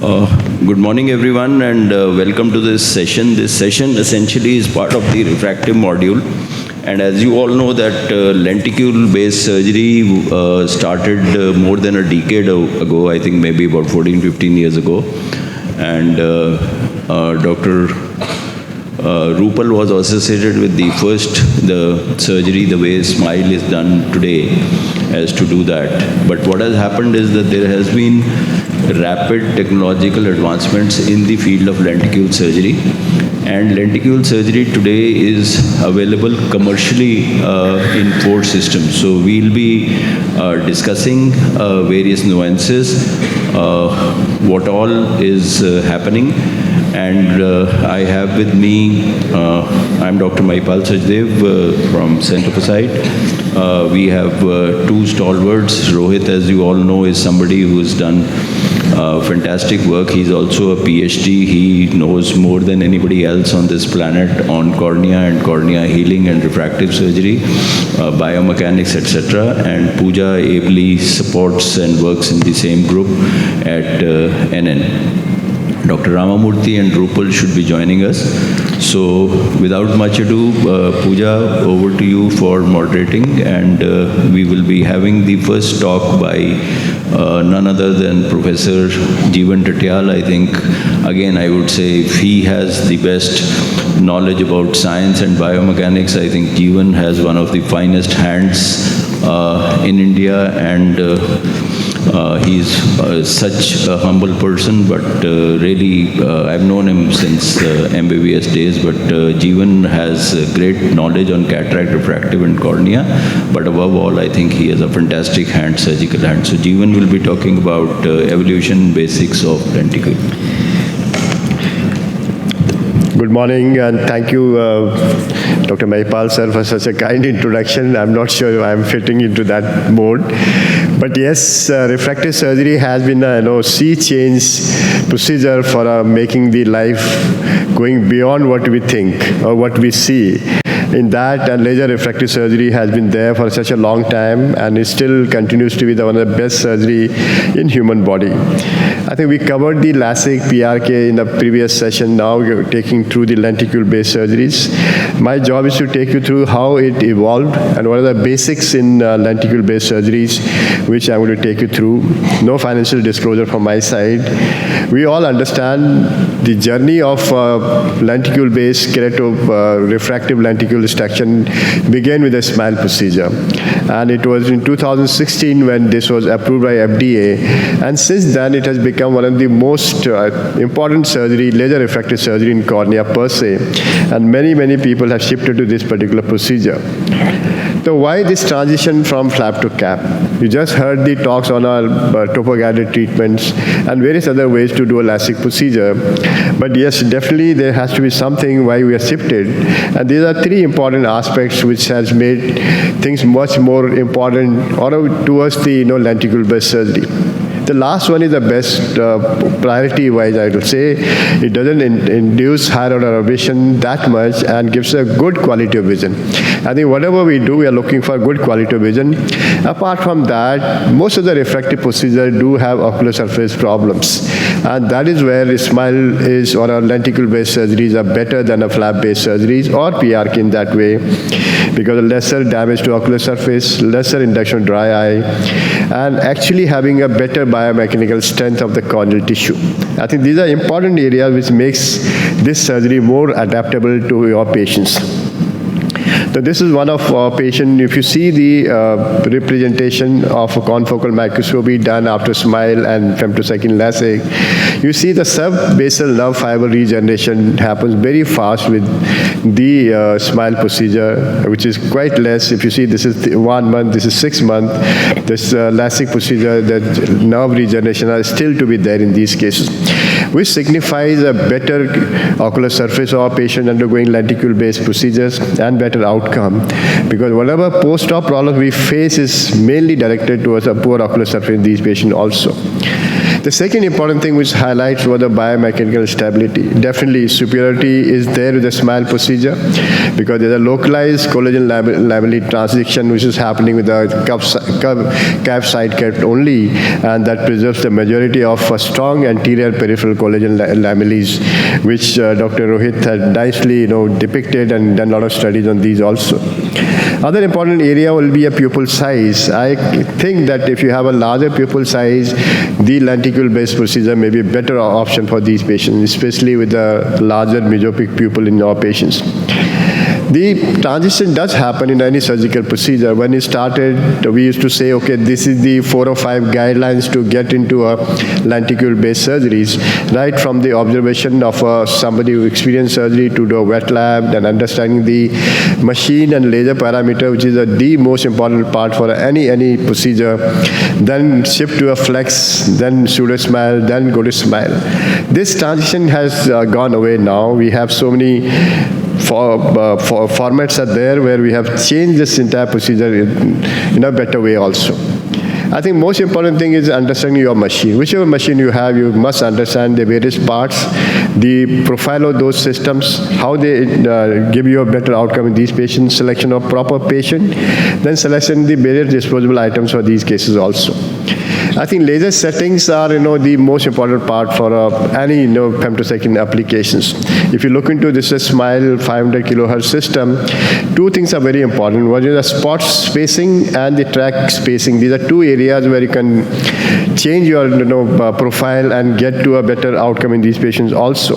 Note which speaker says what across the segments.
Speaker 1: Good morning, everyone, and welcome to this session. This session essentially is part of the refractive module. And as you all know that lenticule-based surgery started more than a decade ago, I think maybe about 14, 15 years ago. And Dr. Rupal was associated with the surgery, the way SMILE is done today, as to do that. But what has happened is that there has been rapid technological advancements in the field of lenticule surgery. And lenticule surgery today is available commercially in 4 systems. So we'll be discussing various nuances, what all is happening. And I have with me, I'm Dr. Mahipal Sachdev from Center for Sight. We have 2 stalwarts. Rohit, as you all know, is somebody who has done fantastic work. He's also a PhD. He knows more than anybody else on this planet on cornea and cornea healing and refractive surgery, biomechanics, etc. And Pooja ably supports and works in the same group at NN. Dr. Ramamurthy and Rupal should be joining us. So without much ado, Pooja, over to you for moderating, and we will be having the first talk by none other than Professor Jeevan Tatyal. I think, again, I would say if he has the best knowledge about science and biomechanics, I think Jeevan has one of the finest hands in India, and he's such a humble person, but really, I've known him since MBBS days, but Jeevan has great knowledge on cataract, refractive, and cornea, but above all, I think he has a fantastic hand, surgical hand. So Jeevan will be talking about evolution basics of lenticule.
Speaker 2: Good morning, and thank you, Dr. Mahipal sir, for such a kind introduction. I'm not sure if I'm fitting into that mode. But yes, refractive surgery has been a sea change procedure for making the life going beyond what we think or what we see. In that, and laser refractive surgery has been there for such a long time, and it still continues to be one of the best surgery in human body. I think we covered the LASIK, PRK in the previous session. Now we're taking through the lenticule-based surgeries. My job is to take you through how it evolved and what are the basics in lenticule-based surgeries, which I'm going to take you through. No financial disclosure from my side. We all understand the journey of lenticule-based refractive lenticule extraction began with a SMILE procedure. And it was in 2016 when this was approved by FDA. And since then, it has become one of the most important surgery, laser refractive surgery in cornea per se. And many, many people have shifted to this particular procedure. So why this transition from flap to cap? You just heard the talks on our topo-guided treatments and various other ways to do a LASIK procedure. But yes, definitely there has to be something why we are shifted. And these are 3 important aspects which has made things much more important towards the lenticule-based surgery. The last one is the best priority-wise, I would say. It doesn't induce higher order vision that much and gives a good quality of vision. I think whatever we do, we are looking for good quality of vision. Apart from that, most of the refractive procedures do have ocular surface problems. And that is where SMILE is, or our lenticule-based surgeries are better than a flap-based surgeries or PRK in that way, because of lesser damage to ocular surface, lesser induction of dry eye, and actually having a better biomechanical strength of the corneal tissue. I think these are important areas which makes this surgery more adaptable to your patients. So this is one of our patients. If you see the representation of a confocal microscopy done after SMILE and femtosecond LASIK, you see the subbasal nerve fiber regeneration happens very fast with the SMILE procedure, which is quite less. If you see, this is 1 month, this is 6 months. This LASIK procedure, the nerve regeneration are still to be there in these cases, which signifies a better ocular surface of our patient undergoing lenticule-based procedures and better outcome, because whatever post-op problem we face is mainly directed towards a poor ocular surface in these patients also. The second important thing which highlights was the biomechanical stability. Definitely superiority is there with the SMILE procedure because there's a localized collagen lamellar transition which is happening with the calf side cut only, and that preserves the majority of strong anterior peripheral collagen lamellas, which Dr. Rohit had nicely depicted and done a lot of studies on these also. Other important area will be a pupil size. I think that if you have a larger pupil size, the lenticule-based procedure may be a better option for these patients, especially with the larger myopic pupil in our patients. The transition does happen in any surgical procedure. When it started, we used to say, okay, this is the 4 or 5 guidelines to get into a lenticule-based surgeries, right from the observation of somebody who experienced surgery to the wet lab and understanding the machine and laser parameter, which is the most important part for any procedure. Then shift to a flex, then pseudo-SMILE, then go to SMILE. This transition has gone away now. We have so many formats are there where we have changed this entire procedure in a better way also. I think most important thing is understanding your machine. Whichever machine you have, you must understand the various parts, the profile of those systems, how they give you a better outcome in these patients, selection of proper patient, then selection the various disposable items for these cases also. I think laser settings are, the most important part for any, femtosecond applications. If you look into this SMILE 500 kilohertz system, 2 things are very important. One is the spot spacing and the track spacing. These are 2 areas where you can change your, profile and get to a better outcome in these patients also.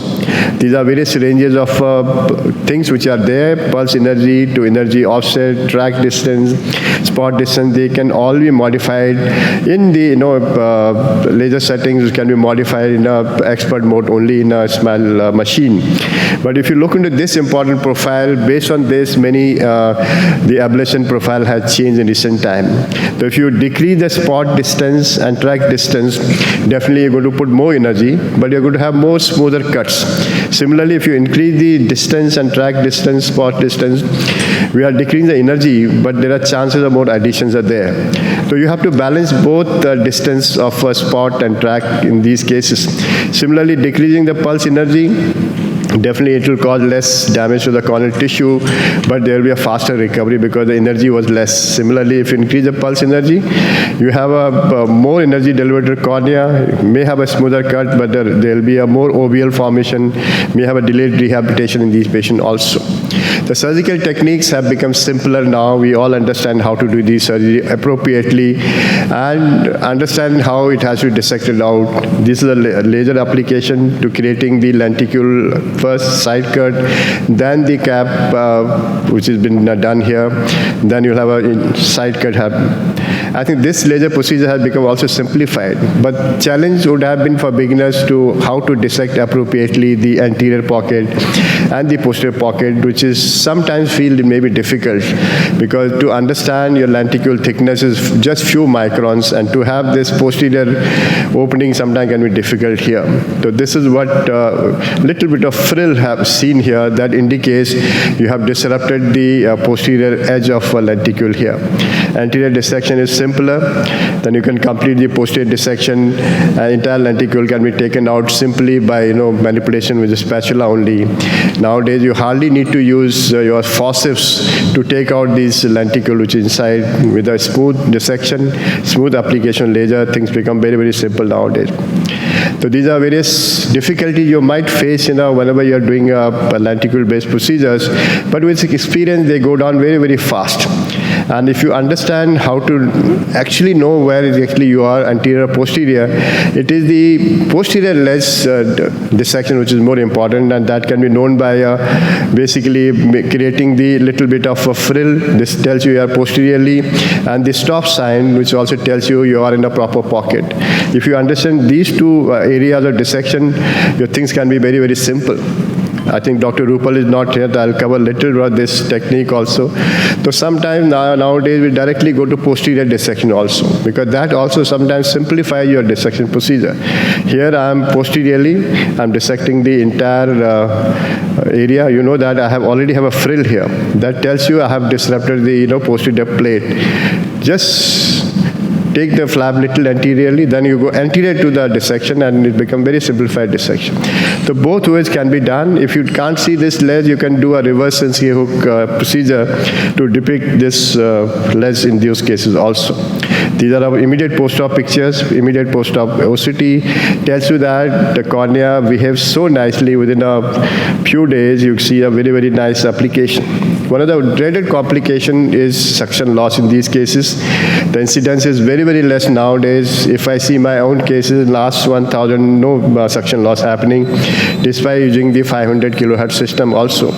Speaker 2: These are various ranges of things which are there: pulse energy to energy offset, track distance, spot distance. They can all be modified in the, laser settings, which can be modified in expert mode only in a SMILE machine. But if you look into this important profile, based on this, the ablation profile has changed in recent time. So if you decrease the spot distance and track distance, definitely you're going to put more energy, but you're going to have more smoother cuts. Similarly, if you increase the distance and track distance, spot distance, we are decreasing the energy, but there are chances of more additions are there. So you have to balance both the distance of a spot and track in these cases. Similarly, decreasing the pulse energy, definitely it will cause less damage to the corneal tissue, but there will be a faster recovery because the energy was less. Similarly, if you increase the pulse energy, you have a more energy delivered to the cornea, you may have a smoother cut, but there will be a more OVL formation, may have a delayed rehabilitation in these patients also. The surgical techniques have become simpler now. We all understand how to do these surgery appropriately and understand how it has to be dissected out. This is a laser application to creating the lenticule, first side cut, then the cap, which has been done here, then you'll have a side cut happen. I think this laser procedure has become also simplified, but challenge would have been for beginners to how to dissect appropriately the anterior pocket and the posterior pocket, which is sometimes feel it may be difficult because to understand your lenticule thickness is just few microns, and to have this posterior opening sometimes can be difficult here. So this is what little bit of frill have seen here that indicates you have disrupted the posterior edge of a lenticule here. Anterior dissection is simpler, then you can complete the posterior dissection, and entire lenticule can be taken out simply by manipulation with a spatula only. Nowadays you hardly need to use your forceps to take out these lenticule which is inside. With a smooth dissection, smooth application laser, things become very, very simple nowadays. So these are various difficulties you might face whenever you are doing lenticule-based procedures, but with experience they go down very, very fast. And if you understand how to actually know where exactly you are, anterior or posterior, it is the posterior ledge dissection which is more important, and that can be known by basically creating the little bit of a frill. This tells you are posteriorly, and the stop sign which also tells you are in a proper pocket. If you understand these 2 areas of dissection, your things can be very, very simple. I think Dr. Rupal is not here. I'll cover a little about this technique also. So sometimes nowadays we directly go to posterior dissection also, because that also sometimes simplifies your dissection procedure. Here I am posteriorly, I'm dissecting the entire area. You know that I already have a frill here. That tells you I have disrupted the posterior plate. Just take the flap little anteriorly, then you go anterior to the dissection, and it becomes very simplified dissection. So both ways can be done. If you can't see this ledge, you can do a reverse Sensei hook procedure to depict this ledge in those cases also. These are our immediate post-op pictures. Immediate post-op OCT tells you that the cornea behaves so nicely. Within a few days, you see a very, very nice application. One of the dreaded complication is suction loss in these cases. The incidence is very, very less nowadays. If I see my own cases, last 1,000, no suction loss happening, despite using the 500 kilohertz system also.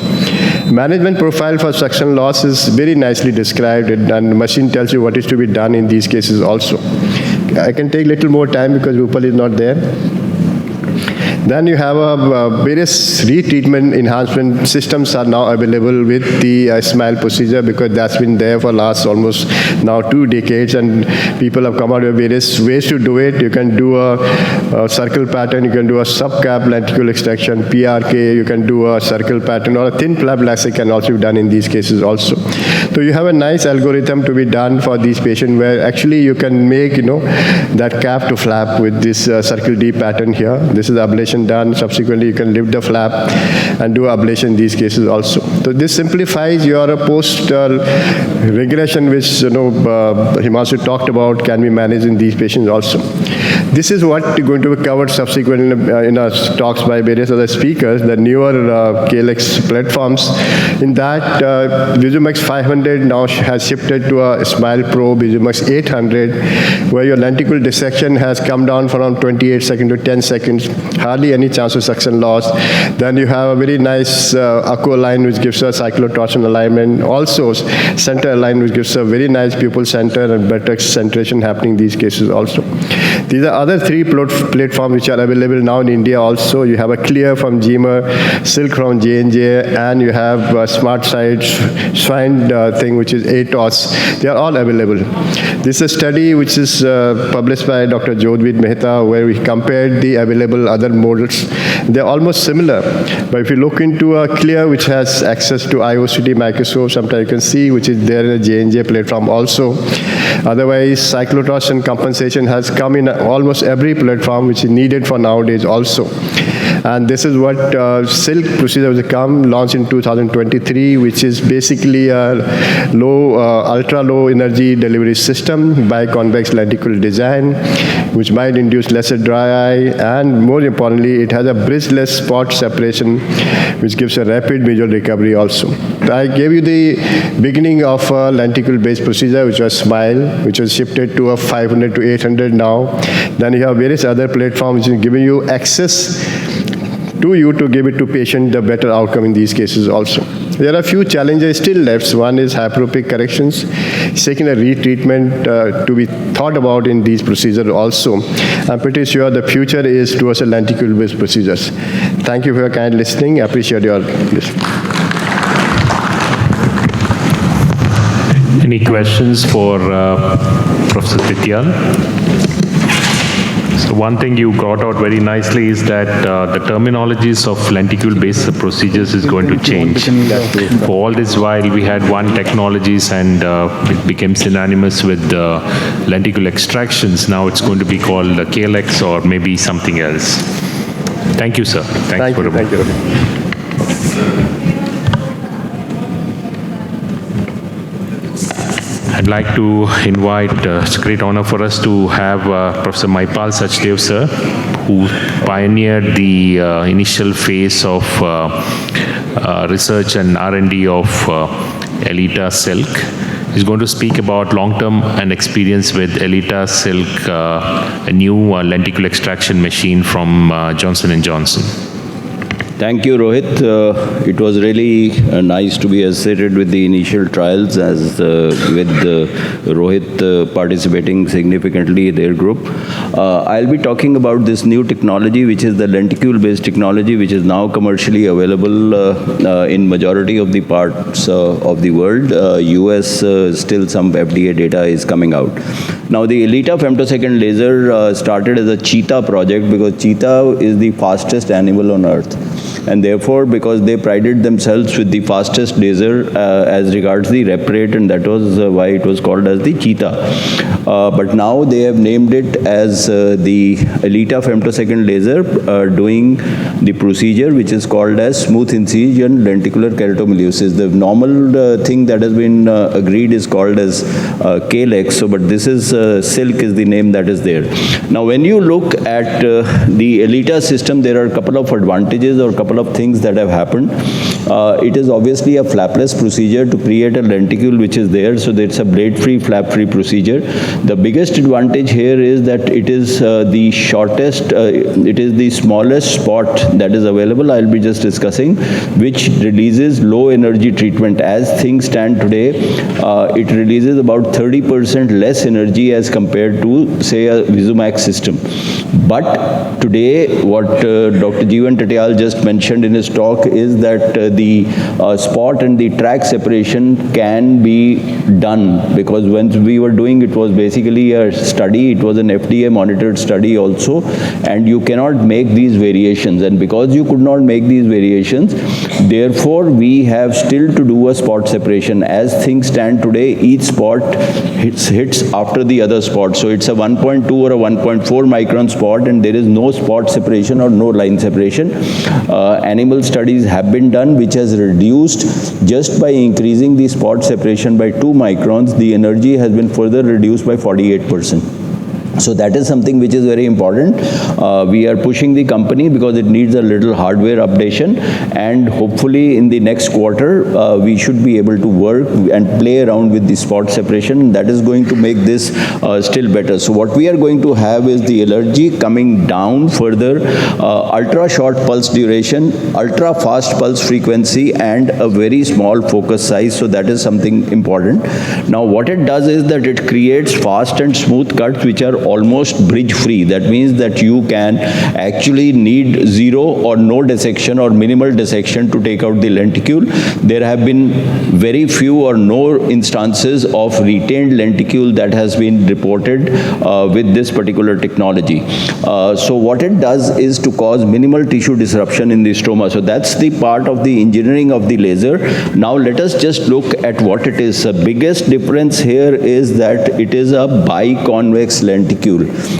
Speaker 2: Management profile for suction loss is very nicely described, and the machine tells you what is to be done in these cases also. I can take a little more time because Upal is not there. Then you have various retreatment enhancement systems are now available with the SMILE procedure, because that's been there for last almost now 2 decades, and people have come out with various ways to do it. You can do a circle pattern, you can do a subcap lenticle extraction, PRK, you can do a circle pattern, or a thin flap LASIK can also be done in these cases also. So you have a nice algorithm to be done for these patients where actually you can make, that cap to flap with this circle D pattern here. This is the ablation done. Subsequently, you can lift the flap and do ablation in these cases also. So this simplifies your post regression, which Himanshu talked about, can be managed in these patients also. This is what is going to be covered subsequently in our talks by various other speakers, the newer KLX platforms. In that, Visumax 500 now has shifted to a SMILE Pro Visumax 800, where your lenticle dissection has come down from around 28 seconds to 10 seconds, hardly any chance of suction loss. Then you have a very nice aqua line, which gives us cyclotorsion alignment. Also, center alignment, which gives a very nice pupil center and better centration happening in these cases also. These are other 3 platforms which are available now in India also. You have a Clear from GMR, Silk from J&J, and you have a Smart Side Swine thing, which is Atos. They are all available. This is a study which is published by Dr. Jodhveer Mehta, where we compared the available other models. They're almost similar. But if you look into a Clear, which has access to IOCT microscope, sometimes you can see, which is there in a J&J platform also. Otherwise, cyclotorsion compensation has come in almost every platform which is needed for nowadays also. And this is what Silk procedure has come, launched in 2023, which is basically a ultra low energy delivery system biconvex lenticle design, which might induce lesser dry eye, and more importantly, it has a bridgeless spot separation, which gives a rapid visual recovery also. I gave you the beginning of a lenticle-based procedure, which was SMILE, which was shifted to a 500 to 800 now. Then you have various other platforms which is giving you access to you to give it to patient the better outcome in these cases also. There are a few challenges still left. One is hyperopic corrections. Second, a retreatment to be thought about in these procedures also. I'm pretty sure the future is towards a lenticle-based procedures. Thank you for your kind listening. I appreciate your listening.
Speaker 3: Any questions for Professor Tityan? So one thing you brought out very nicely is that the terminologies of lenticule-based procedures is going to change. For all this while, we had one technologies and it became synonymous with lenticle extractions. Now it's going to be called KLX or maybe something else. Thank you, sir. Thank you.
Speaker 2: Thank you.
Speaker 3: I'd like to invite, it's a great honor for us to have Professor Maipal Sachdev, sir, who pioneered the initial phase of research and R&D of Elita Silk. He's going to speak about long-term and experience with Elita Silk, a new lenticle extraction machine from Johnson & Johnson.
Speaker 1: Thank you, Rohit. It was really nice to be associated with the initial trials with Rohit participating significantly in their group. I'll be talking about this new technology, which is the lenticule-based technology, which is now commercially available in majority of the parts of the world. US, still some FDA data is coming out. Now, the Elita femtosecond laser started as a cheetah project because cheetah is the fastest animal on earth. And therefore, because they prided themselves with the fastest laser as regards the rep rate, and that was why it was called as the cheetah. but now they have named it as the Elita femtosecond laser, doing the procedure which is called as smooth incision lenticular keratomelusis. The normal thing that has been agreed is called as KLEX, so but this is Silk is the name that is there. Now when you look at the Elita system, there are a couple of advantages or a couple of things that have happened. It is obviously a flapless procedure to create a lenticule which is there, so it's a blade-free, flap-free procedure. The biggest advantage here is that it is the shortest, it is the smallest spot that is available. I'll be just discussing, which releases low energy treatment. As things stand today, it releases about 30% less energy as compared to, say, a Visumax system. But today, what Dr. Jeevan Tatyal just mentioned in his talk is that the spot and the track separation can be done, because when we were doing it was basically a study, it was an FDA monitored study also, and you cannot make these variations, and because you could not make these variations, therefore we have still to do a spot separation. As things stand today, each spot hits after the other spot, so it's a 1.2 or a 1.4 micron spot, and there is no spot separation or no line separation. Animal studies have been done which has reduced, just by increasing the spot separation by 2 microns, the energy has been further reduced by 48%. So that is something which is very important. We are pushing the company because it needs a little hardware updation, and hopefully in the next quarter we should be able to work and play around with the spot separation. That is going to make this still better. So what we are going to have is the allergy coming down further, ultra short pulse duration, ultra fast pulse frequency, and a very small focus size. So that is something important. Now what it does is that it creates fast and smooth cuts which are almost bridge free. That means that you can actually need zero or no dissection or minimal dissection to take out the lenticule. There have been very few or no instances of retained lenticule that has been reported with this particular technology. So what it does is to cause minimal tissue disruption in the stroma. So that's the part of the engineering of the laser. Now let us just look at what it is. The biggest difference here is that it is a biconvex lenticule.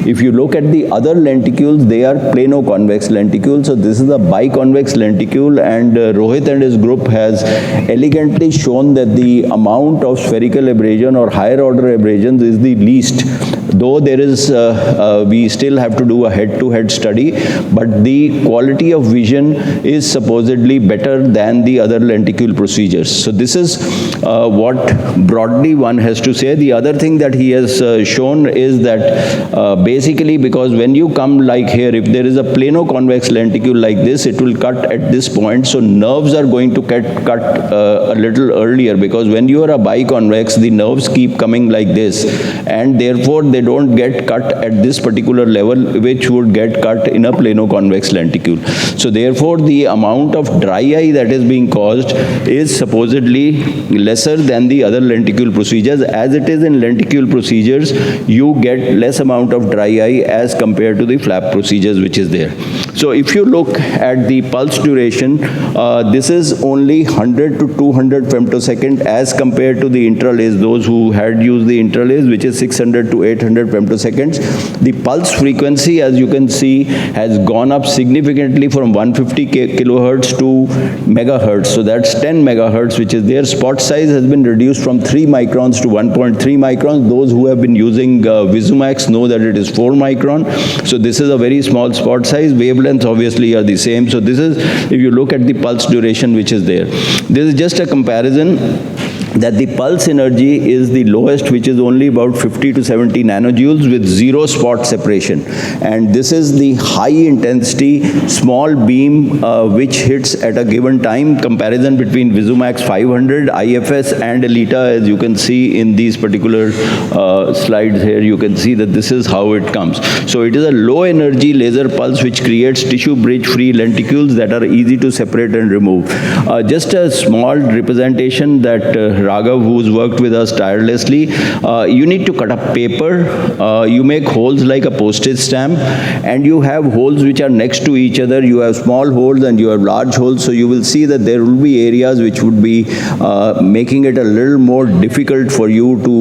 Speaker 1: If you look at the other lenticules, they are plano-convex lenticules. So this is a biconvex lenticule, and Rohit and his group has elegantly shown that the amount of spherical abrasion or higher order abrasions is the least. Though there is, we still have to do a head-to-head study, but the quality of vision is supposedly better than the other lenticule procedures. So this is what broadly one has to say. The other thing that he has shown is that basically, because when you come like here, if there is a plano-convex lenticule like this, it will cut at this point, so nerves are going to get cut a little earlier, because when you are a biconvex, the nerves keep coming like this, and therefore they don't get cut at this particular level, which would get cut in a plano-convex lenticule. So therefore the amount of dry eye that is being caused is supposedly lesser than the other lenticule procedures. As it is in lenticule procedures, you get less amount of dry eye as compared to the flap procedures which is there. So if you look at the pulse duration, this is only 100 to 200 femtosecond as compared to the intralace, those who had used the intralace, which is 600 to 800 femtoseconds. The pulse frequency, as you can see, has gone up significantly from 150 kilohertz to megahertz. So that's 10 megahertz which is there. Spot size has been reduced from 3 microns to 1.3 microns. Those who have been using Visumax know that it is 4 micron. So this is a very small spot size. Wavelengths obviously are the same. So this is, if you look at the pulse duration which is there. This is just a comparison that the pulse energy is the lowest, which is only about 50 to 70 nanojoules with zero spot separation. And this is the high intensity small beam which hits at a given time. Comparison between Visumax 500, IFS and Elita, as you can see in these particular slides here, you can see that this is how it comes. So it is a low energy laser pulse which creates tissue bridge free lenticules that are easy to separate and remove. Just a small representation that Raghav, who's worked with us tirelessly. You need to cut up paper. You make holes like a postage stamp, and you have holes which are next to each other. You have small holes and you have large holes, so you will see that there will be areas which would be making it a little more difficult for you to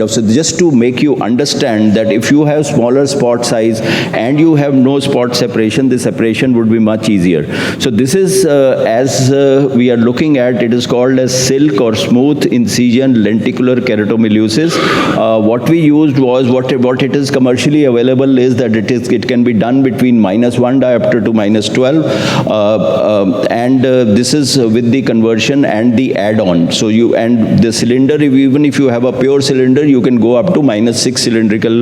Speaker 1: so just to make you understand that if you have smaller spot size and you have no spot separation, the separation would be much easier. So this is as we are looking at, it is called as silk or smooth incision lenticular keratomelusis. What we used was what it is commercially available is that it can be done between -1 diopter to -12, and this is with the conversion and the add-on. So and the cylinder, even if you have a pure cylinder, you can go up to -6 cylindrical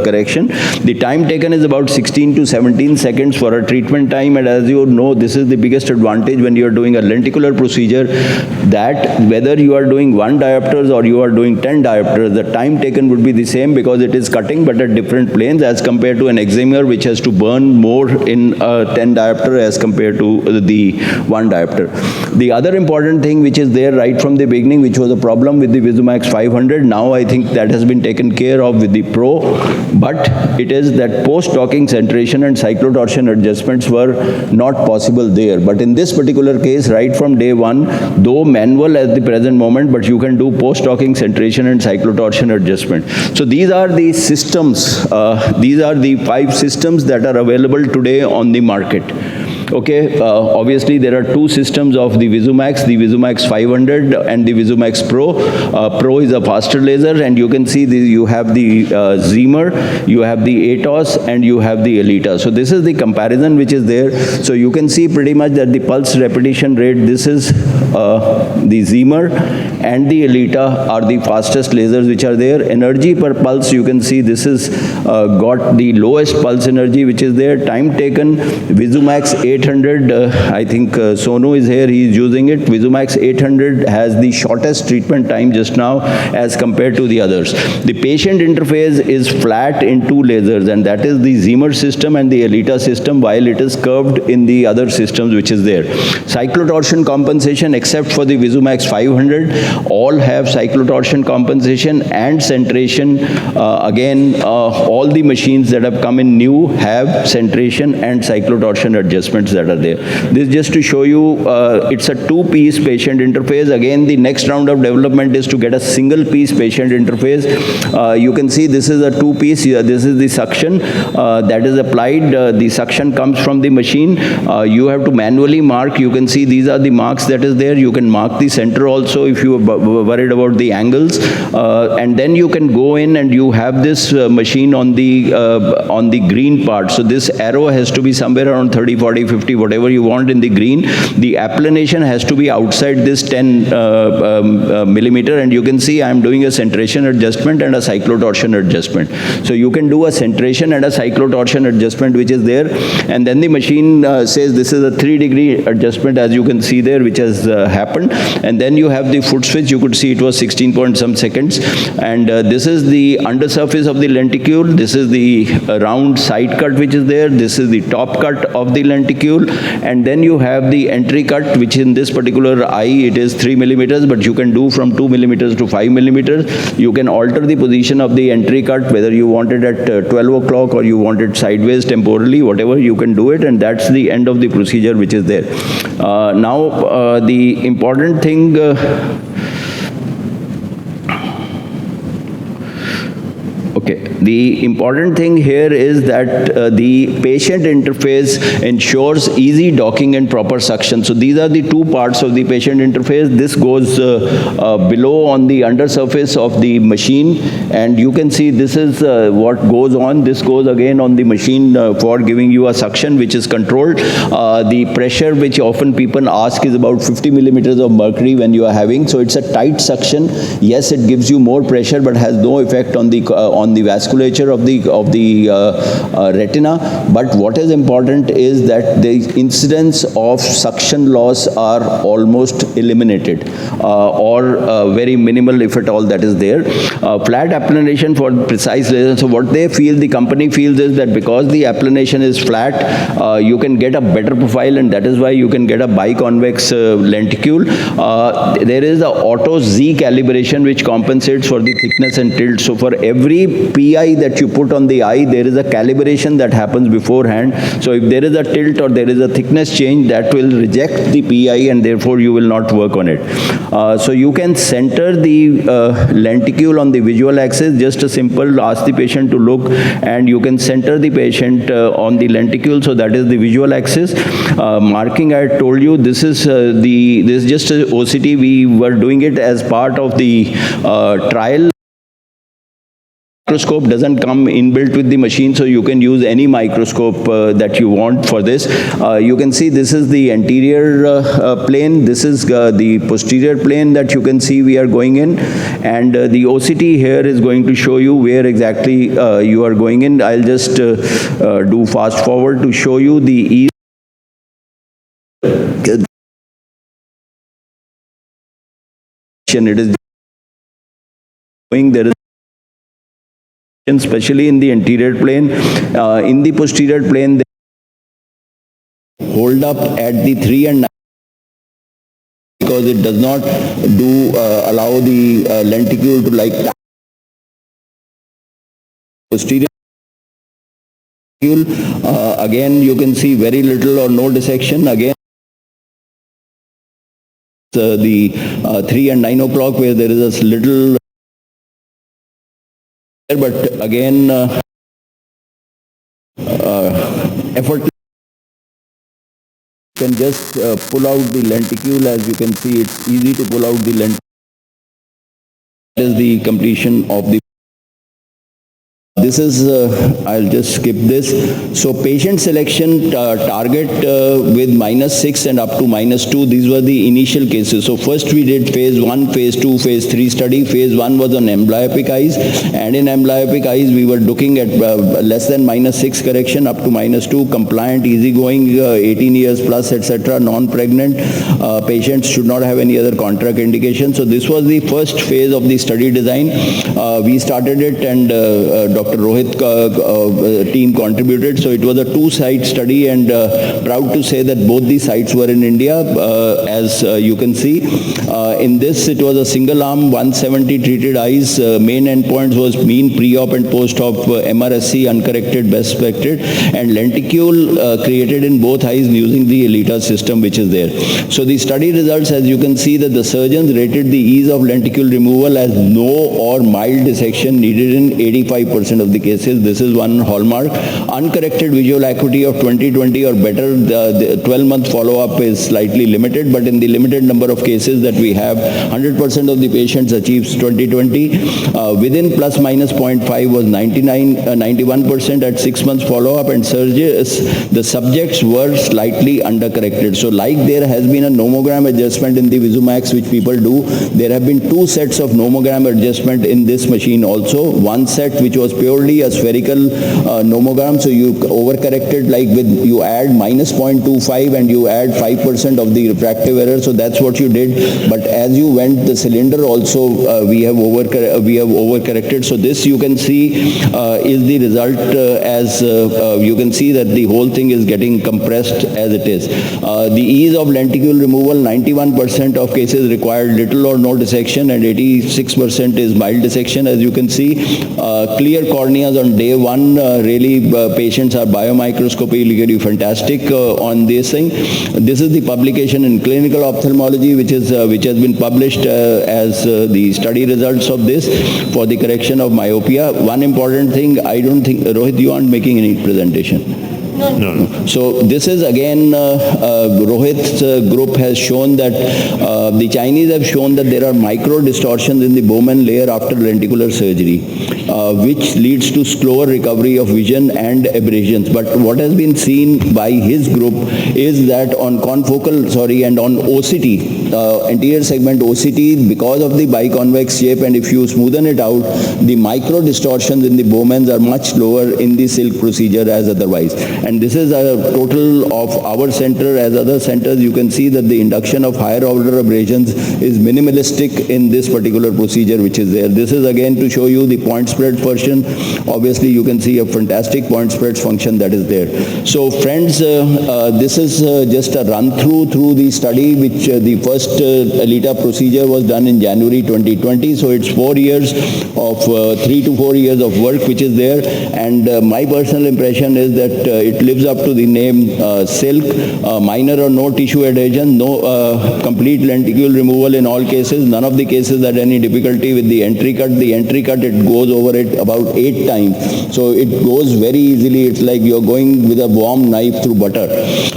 Speaker 1: correction. The time taken is about 16 to 17 seconds for a treatment time, and as you know, this is the biggest advantage when you are doing a lenticular procedure, that whether you are doing 1 diopters or you are doing 10 diopters, the time taken would be the same because it is cutting but at different planes as compared to an examer which has to burn more in a 10 diopter as compared to the 1 diopter. The other important thing which is there right from the beginning, which was a problem with the Visumax 500, now I think that has been taken care of with the Pro, but it is that post-docking centration and cyclotorsion adjustments were not possible there. But in this particular case, right from day one, though manual at the present moment, but you can do post-docking centration and cyclotorsion adjustment. So these are the systems, these are the 5 systems that are available today on the market. Okay, obviously there are 2 systems of the Visumax 500 and the Visumax Pro. Pro is a faster laser, and you can see you have the Zemer, you have the Atos, and you have the Elita. So this is the comparison which is there. So you can see pretty much that the pulse repetition rate, this is the Zemer and the Elita are the fastest lasers which are there. Energy per pulse, you can see this is got the lowest pulse energy which is there. Time taken, Visumax 800, I think Sonu is here, he is using it. Visumax 800 has the shortest treatment time just now as compared to the others. The patient interface is flat in 2 lasers, and that is the Zemer system and the Elita system, while it is curved in the other systems which is there. Cyclotorsion compensation, except for the Visumax 500, all have cyclotorsion compensation and centration. Again, all the machines that have come in new have centration and cyclotortion adjustments that are there. This just to show you, it's a 2-piece patient interface. Again, the next round of development is to get a single-piece patient interface. You can see this is a 2-piece. This is the suction that is applied. The suction comes from the machine. You have to manually mark. You can see these are the marks that is there. You can mark the center also if you are worried about the angles. And then you can go in and you have this machine on the green part. So this arrow has to be somewhere around 30, 40, 50, whatever you want in the green. The applanation has to be outside this 10 millimeter, and you can see I am doing a centration adjustment and a cyclotorsion adjustment. So you can do a centration and a cyclotorsion adjustment which is there, and then the machine says this is a 3-degree adjustment, as you can see there, which has happened. And then you have the foot switch. You could see it was 16 point some seconds, and this is the undersurface of the lenticule. This is the round side cut which is there. This is the top cut of the lenticule, and then you have the entry cut, which in this particular eye it is 3 millimeters, but you can do from 2 millimeters to 5 millimeters. You can alter the position of the entry cut, whether you want it at 12 o'clock or you want it sideways temporally, whatever, you can do it, and that's the end of the procedure which is there. Now the important thing the important thing here is that the patient interface ensures easy docking and proper suction. So these are the 2 parts of the patient interface. This goes below on the undersurface of the machine, and you can see this is what goes on. This goes again on the machine for giving you a suction which is controlled. The pressure which often people ask is about 50 millimeters of mercury when you are having. So it's a tight suction. Yes, it gives you more pressure but has no effect on the vascular vasculature of the retina. But what is important is that the incidence of suction loss are almost eliminated, or very minimal, if at all, that is there. Flat applanation for precise laser. So what they feel, the company feels, is that because the applanation is flat, you can get a better profile, and that is why you can get a biconvex lenticule. There is the Atos Z calibration which compensates for the thickness and tilt. So for every PI that you put on the eye, there is a calibration that happens beforehand. So if there is a tilt or there is a thickness change, that will reject the PI, and therefore you will not work on it. So you can center the lenticule on the visual axis. Just a simple ask the patient to look, and you can center the patient on the lenticule. So that is the visual axis. Marking, I told you, this is this is just a OCT. We were doing it as part of the trial. Microscope doesn't come inbuilt with the machine, so you can use any microscope that you want for this. You can see this is the anterior plane, this is the posterior plane that you can see we are going in, and the OCT here is going to show you where exactly you are going in. I'll just do fast forward to show you the ease. It is going, there is, especially in the anterior plane. In the posterior plane, they hold up at the 3 and 9 because it does not allow the lenticule to like posterior. Again, you can see very little or no dissection. Again, the 3 and 9 o'clock where there is a little, but again effort. You can just pull out the lenticule. As you can see, it's easy to pull out the lenticule. That is the completion of the. This is, I'll just skip this. So patient selection target with -6 and up to -2, these were the initial cases. So first we did phase 1, phase 2, phase 3 study. Phase 1 was on amblyopic eyes, and in amblyopic eyes we were looking at less than -6 correction up to -2, compliant, easygoing, 18 years plus, etc., non-pregnant. Patients should not have any other contraindication. So this was the first phase of the study design. We started it, and Dr. Rohit team contributed. So it was a 2-site study, and proud to say that both the sites were in India, as you can see. In this, it was a single arm, 170 treated eyes. Main endpoints was mean pre-op and post-op MRSC, uncorrected, best expected, and lenticule created in both eyes using the Elita system which is there. So the study results, as you can see, that the surgeons rated the ease of lenticule removal as no or mild dissection needed in 85% of the cases. This is one hallmark. Uncorrected visual acuity of 20/20 or better. The 12-month follow-up is slightly limited, but in the limited number of cases that we have, 100% of the patients achieves 20/20. Within plus minus 0.5 was 91% at 6 months follow-up, and the subjects were slightly undercorrected. So like there has been a nomogram adjustment in the Visumax which people do, there have been 2 sets of nomogram adjustment in this machine also. One set which was purely a spherical nomogram, so you overcorrected, like with, you add minus 0.25 and you add 5% of the refractive error, so that's what you did. But as you went, the cylinder also we have overcorrected. So this you can see is the result, as you can see that the whole thing is getting compressed as it is. The ease of lenticule removal, 91% of cases required little or no dissection, and 86% is mild dissection, as you can see. Clear corneas on day 1, really patients are biomicroscopically fantastic on this thing. This is the publication in Clinical Ophthalmology which has been published as the study results of this for the correction of myopia. One important thing, I don't think, Rohit, you aren't making any presentation. No. So this is again, Rohit's group has shown that the Chinese have shown that there are micro distortions in the Bowman layer after lenticular surgery, which leads to slower recovery of vision and abrasions. But what has been seen by his group is that on confocal, and on OCT, anterior segment OCT, because of the biconvex shape, and if you smoothen it out, the micro distortions in the Bowmans are much lower in the Silk procedure as otherwise. And this is a total of our center. As other centers, you can see that the induction of higher order abrasions is minimalistic in this particular procedure which is there. This is again to show you the point spread portion. Obviously, you can see a fantastic point spread function that is there. So friends, this is just a run through the study which the first Elita procedure was done in January 2020. So it's 4 years of 3 to 4 years of work which is there. And my personal impression is that it lives up to the name Silk, minor or no tissue adhesion, no complete lenticule removal in all cases, none of the cases that any difficulty with the entry cut. The entry cut, it goes over it about 8 times. So it goes very easily. It's like you're going with a warm knife through butter.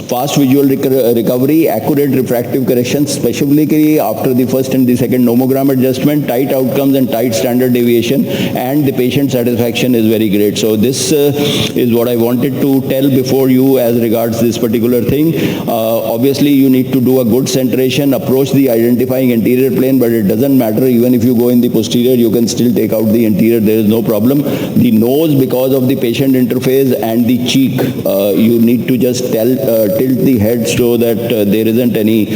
Speaker 1: Fast visual recovery, accurate refractive correction, specifically after the first and the second nomogram adjustment, tight outcomes and tight standard deviation, and the patient satisfaction is very great. So this is what I wanted to tell before you as regards this particular thing. Obviously, you need to do a good centration, approach the identifying anterior plane, but it doesn't matter. Even if you go in the posterior, you can still take out the anterior. There is no problem. The nose, because of the patient interface, and the cheek, you need to just tilt the head so that there isn't any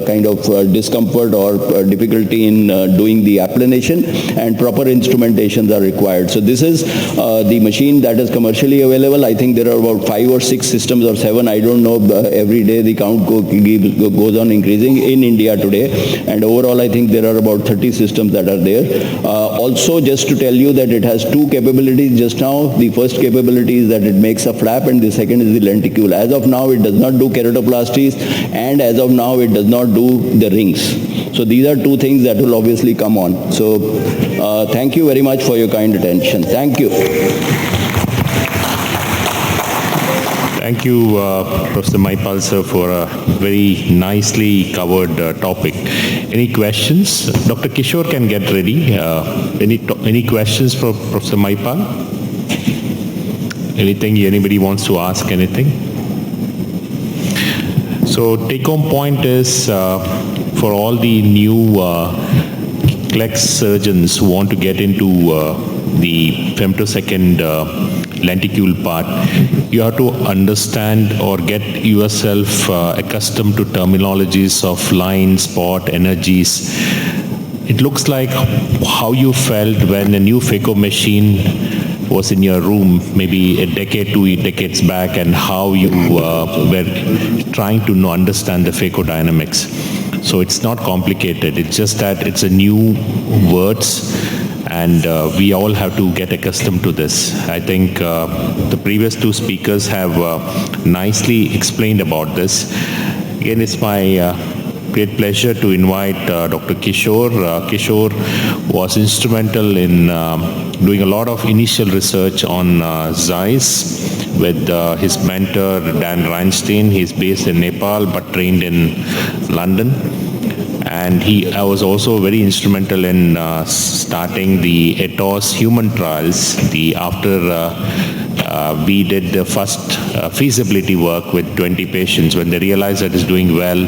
Speaker 1: kind of discomfort or difficulty in doing the applanation, and proper instrumentations are required. So this is the machine that is commercially available. I think there are about 5 or 6 systems or 7. I don't know. Every day the count goes on increasing in India today. And overall, I think there are about 30 systems that are there. Also, just to tell you that it has 2 capabilities just now. The first capability is that it makes a flap, and the second is the lenticule. As of now, it does not do keratoplasties, and as of now, it does not do the rings. So these are 2 things that will obviously come on. So thank you very much for your kind attention. Thank you.
Speaker 3: Thank you, Professor Maipal sir, for a very nicely covered topic. Any questions? Dr. Kishore can get ready. Any questions for Professor Maipal? Anybody wants to ask anything? So take-home point is for all the new CLEX surgeons who want to get into the femtosecond lenticule part, you have to understand or get yourself accustomed to terminologies of line, spot, energies. It looks like how you felt when a new phaco machine was in your room maybe a decade, 2 decades back, and how you were trying to understand the phaco-dynamics. So it's not complicated. It's just that it's a new words, and we all have to get accustomed to this. I think the previous 2 speakers have nicely explained about this. Again, it's my great pleasure to invite Dr. Kishore. Kishore was instrumental in doing a lot of initial research on Zeiss with his mentor Dan Reinstein. He's based in Nepal but trained in London. And I was also very instrumental in starting the Atos human trials. After we did the first feasibility work with 20 patients, when they realized that it's doing well,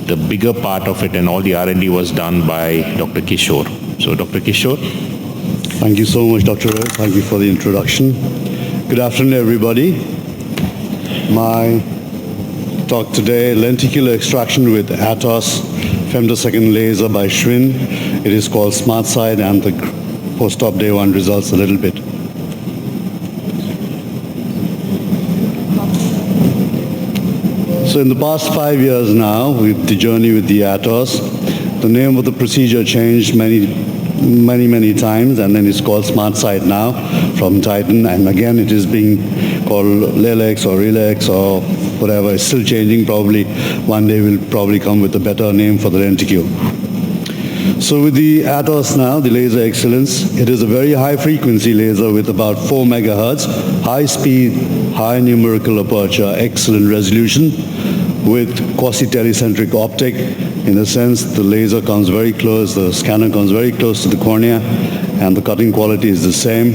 Speaker 3: the bigger part of it and all the R&D was done by Dr. Kishore. So Dr. Kishore.
Speaker 4: Thank you so much, Dr. Roy. Thank you for the introduction. Good afternoon, everybody. My talk today, lenticular extraction with Atos femtosecond laser by Schwinn. It is called SmartSide, and the post-op day 1 results a little bit. So in the past 5 years now, with the journey with the Atos, the name of the procedure changed many times, and then it's called SmartSide now from Titan, and again it is being called Lelex or Relax or whatever. It's still changing. Probably one day we'll probably come with a better name for the lenticule. So with the Atos now, the laser excellence, it is a very high frequency laser with about 4 megahertz, high speed, high numerical aperture, excellent resolution with quasi-telecentric optic. In a sense, the laser comes very close, the scanner comes very close to the cornea, and the cutting quality is the same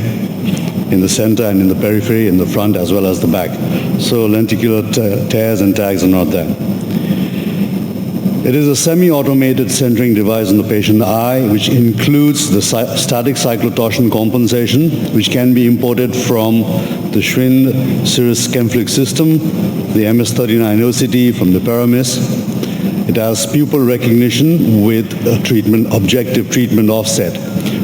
Speaker 4: in the center and in the periphery, in the front as well as the back. So lenticular tears and tags are not there. It is a semi-automated centering device in the patient eye, which includes the static cyclotorsion compensation, which can be imported from the Schwind Cirrus Schemflix system, the MS39 OCT from the Paramis. It has pupil recognition with a objective treatment offset,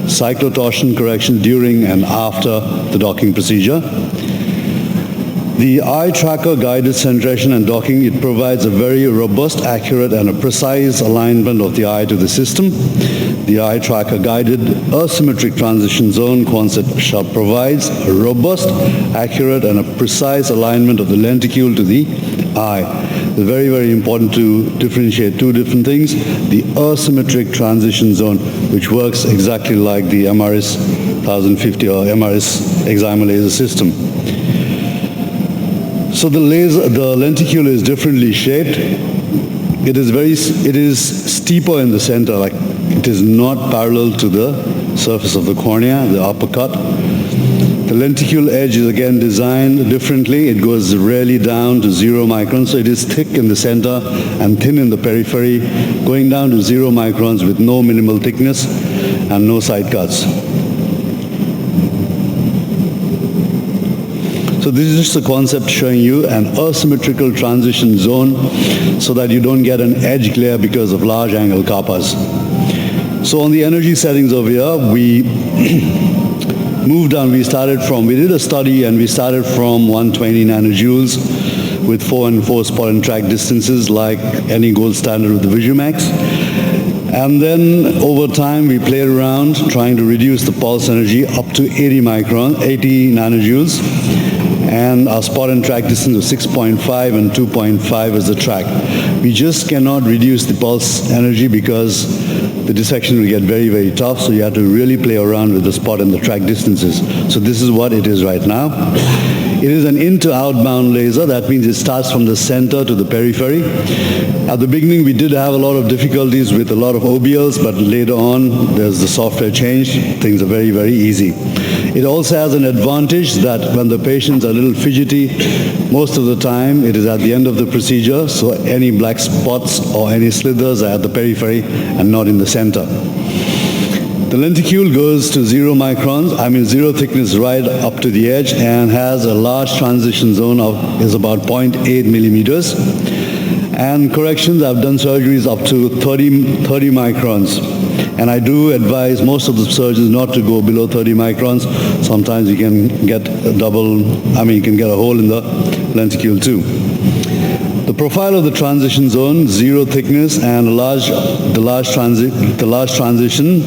Speaker 4: cyclotorsion correction during and after the docking procedure. The eye tracker guided centration and docking, it provides a very robust, accurate, and a precise alignment of the eye to the system. The eye tracker guided asymmetric transition zone concept provides a robust, accurate, and a precise alignment of the lenticule to the eye. It's very, very important to differentiate two different things. The asymmetric transition zone, which works exactly like the MRS 1050 or MRS excimer laser system. So the lenticule is differently shaped. It is steeper in the center, like it is not parallel to the surface of the cornea, the uppercut. The lenticule edge is again designed differently. It goes rarely down to 0 microns, so it is thick in the center and thin in the periphery, going down to 0 microns with no minimal thickness and no side cuts. So this is just a concept showing you an asymmetrical transition zone so that you don't get an edge glare because of large angle kappas. So on the energy settings over here, we moved down. We did a study and we started from 120 nanojoules with 4 and 4 spot and track distances like any gold standard with the Visumax. And then over time we played around trying to reduce the pulse energy up to 80 nanojoules. And our spot and track distance was 6.5 and 2.5 as the track. We just cannot reduce the pulse energy because the dissection will get very, very tough, so you have to really play around with the spot and the track distances. So this is what it is right now. It is an in to outbound laser. That means it starts from the center to the periphery. At the beginning, we did have a lot of difficulties with a lot of OBLs, but later on, there's the software change. Things are very, very easy. It also has an advantage that when the patients are a little fidgety, most of the time it is at the end of the procedure, so any black spots or any slithers are at the periphery and not in the center. The lenticule goes to 0 microns, 0 thickness right up to the edge, and has a large transition zone is about 0.8 millimeters. And corrections, I've done surgeries up to 30 microns. And I do advise most of the surgeons not to go below 30 microns. Sometimes you can get you can get a hole in the lenticule too. The profile of the transition zone, 0 thickness and the large transition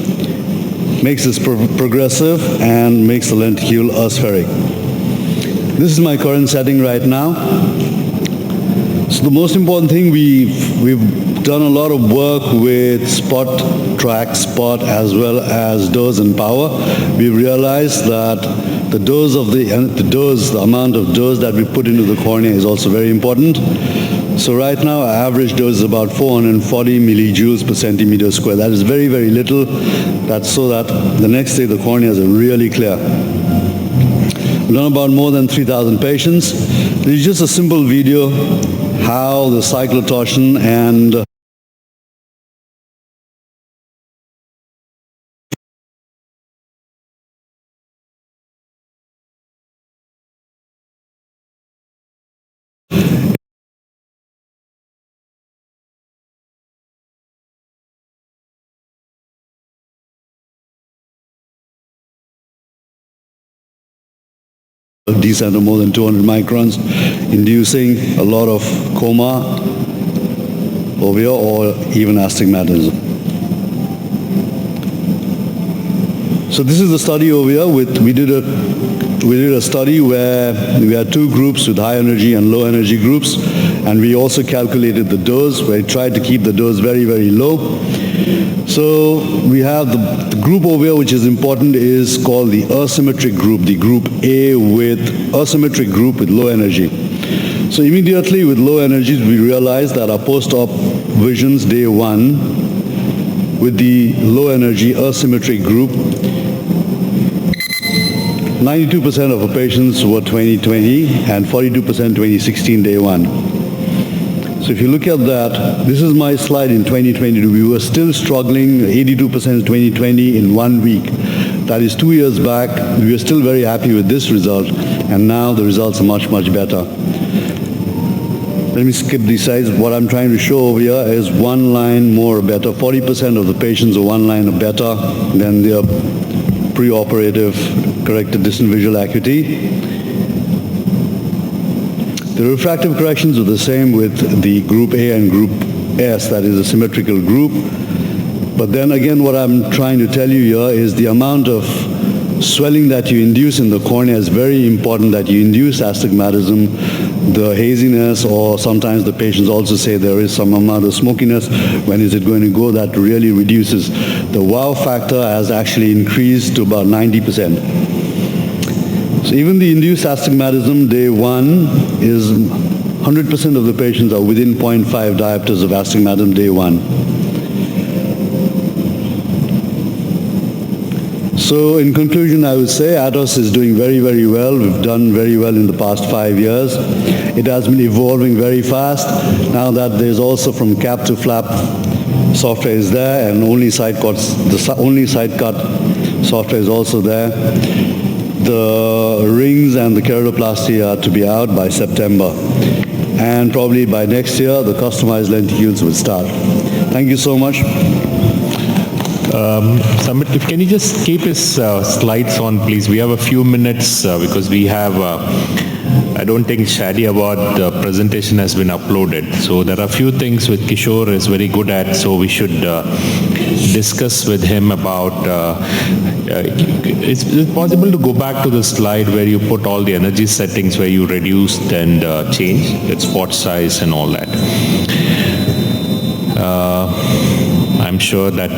Speaker 4: makes this progressive and makes the lenticule aspheric. This is my current setting right now. So the most important thing, we've done a lot of work with spot, track, spot, as well as dose and power. We realized that the amount of dose that we put into the cornea is also very important. So right now, our average dose is about 440 millijoules per centimeter square. That is very, very little. That's so that the next day the corneas are really clear. We've done about more than 3,000 patients. This is just a simple video how the cyclotorsion and descent of more than 200 microns, inducing a lot of coma over here or even astigmatism. So this is the study over here. We did a study where we had 2 groups with high energy and low energy groups, and we also calculated the dose, where we tried to keep the dose very, very low. So we have the group over here, which is important, is called the asymmetric group, the group A with asymmetric group with low energy. So immediately with low energies, we realize that our post-op visions day one with the low energy asymmetric group, 92% of our patients were 2020 and 42% 2016 day one. So if you look at that, this is my slide in 2022. We were still struggling, 82% 2020 in 1 week. That is 2 years back. We were still very happy with this result, and now the results are much, much better. Let me skip these slides. What I'm trying to show over here is one line more or better. 40% of the patients are one line or better than their preoperative corrected distant visual acuity. The refractive corrections are the same with the group A and group S, that is a symmetrical group. But then again, what I'm trying to tell you here is the amount of swelling that you induce in the cornea is very important, that you induce astigmatism, the haziness, or sometimes the patients also say there is some amount of smokiness. When is it going to go? That really reduces. The wow factor has actually increased to about 90%. So even the induced astigmatism day one is 100% of the patients are within 0.5 diopters of astigmatism day one. So in conclusion, I would say Atos is doing very, very well. We've done very well in the past 5 years. It has been evolving very fast. Now that there's also from cap to flap software is there, and only side cuts, the only side cut software is also there. The rings and the keratoplasty are to be out by September. And probably by next year, the customized lenticules will start. Thank you so much.
Speaker 3: Samit, can you just keep his slides on, please? We have a few minutes because we have, I don't think Shadi about the presentation has been uploaded. So there are a few things which Kishore is very good at, so we should discuss with him about, is it possible to go back to the slide where you put all the energy settings, where you reduced and changed its spot size and all that? I'm sure that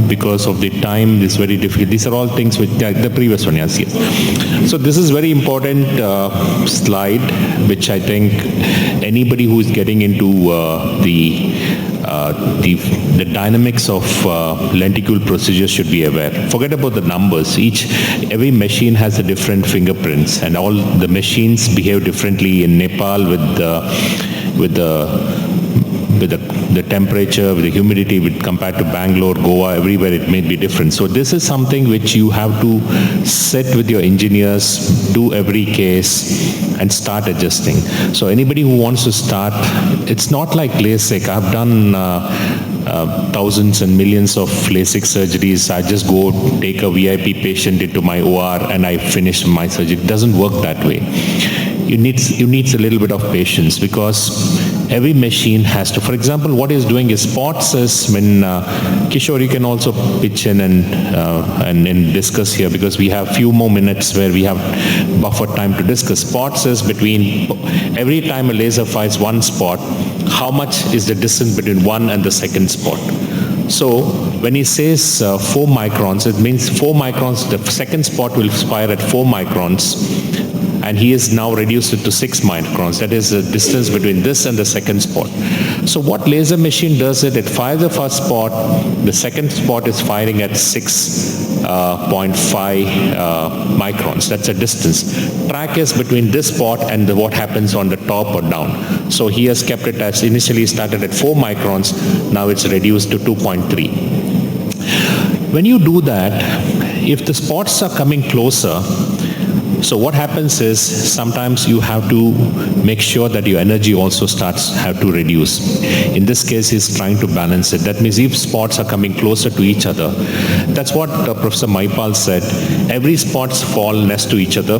Speaker 3: because of the time, this is very difficult. These are all things which, the previous one, yes. So this is very important slide, which I think anybody who is getting into the dynamics of lenticule procedures should be aware. Forget about the numbers. Every machine has a different fingerprints, and all the machines behave differently in Nepal with the temperature, with the humidity, compared to Bangalore, Goa, everywhere it may be different. So this is something which you have to sit with your engineers, do every case, and start adjusting. So anybody who wants to start, it's not like LASIK. I've done thousands and millions of LASIK surgeries. I just go take a VIP patient into my OR and I finish my surgery. It doesn't work that way. You need a little bit of patience, because every machine has to, for example, what he's doing is spots is when, Kishore, you can also pitch in and discuss here, because we have few more minutes where we have buffer time to discuss. Spots is between, every time a laser fires one spot, how much is the distance between one and the second spot? So when he says 4 microns, it means 4 microns, the second spot will fire at 4 microns, and he has now reduced it to 6 microns. That is the distance between this and the second spot. So what laser machine does it fires the first spot, the second spot is firing at 6.5 microns. That's a distance. Track is between this spot and what happens on the top or down. So he has kept it as initially started at 4 microns, now it's reduced to 2.3. When you do that, if the spots are coming closer, so what happens is sometimes you have to make sure that your energy also have to reduce. In this case, he's trying to balance it. That means if spots are coming closer to each other, that's what Professor Maipal said. Every spots fall next to each other.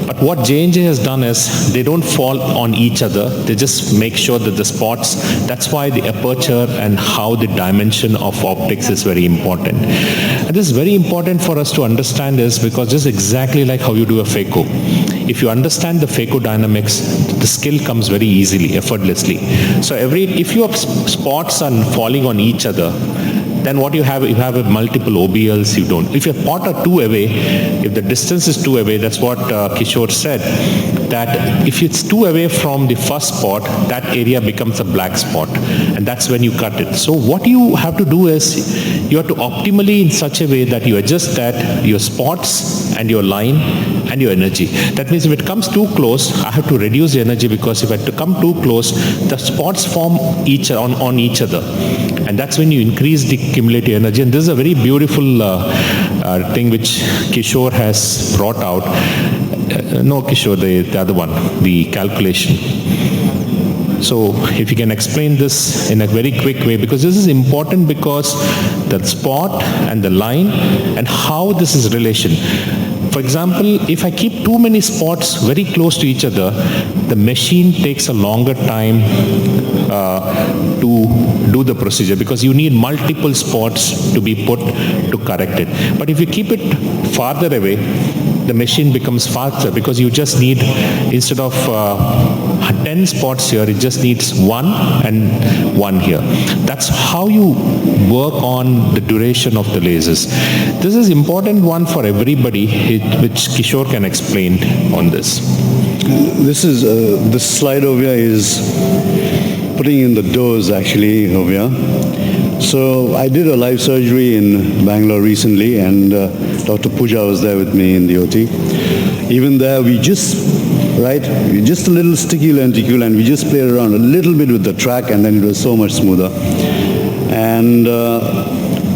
Speaker 3: But what J&J has done is they don't fall on each other. They just make sure that the spots, that's why the aperture and how the dimension of optics is very important. And this is very important for us to understand this, because this is exactly like how you do a phaco. If you understand the phaco dynamics, the skill comes very easily, effortlessly. So if your spots are falling on each other, then what you have a multiple OBLs, you don't. If your pot are too away, if the distance is too away, that's what Kishore said, that if it's too away from the first spot, that area becomes a black spot, and that's when you cut it. So what you have to do is, you have to optimally in such a way that you adjust that, your spots and your line and your energy. That means if it comes too close, I have to reduce the energy, because if I have to come too close, the spots form on each other. And that's when you increase the cumulative energy. And this is a very beautiful thing which Kishore has brought out. No, Kishore, the other one, the calculation. So if you can explain this in a very quick way, because this is important, because the spot and the line and how this is relation. For example, if I keep too many spots very close to each other, the machine takes a longer time to do the procedure, because you need multiple spots to be put to correct it. But if you keep it farther away, the machine becomes faster, because you just need, instead of 10 spots here, it just needs 1 and 1 here. That's how you work on the duration of the lasers. This is important one for everybody, which Kishore can explain on this.
Speaker 4: This slide over here is putting in the dose actually over here. So I did a live surgery in Bangalore recently, and Dr. Pooja was there with me in the OT. Even there, we just a little sticky lenticule, and we just played around a little bit with the track, and then it was so much smoother. And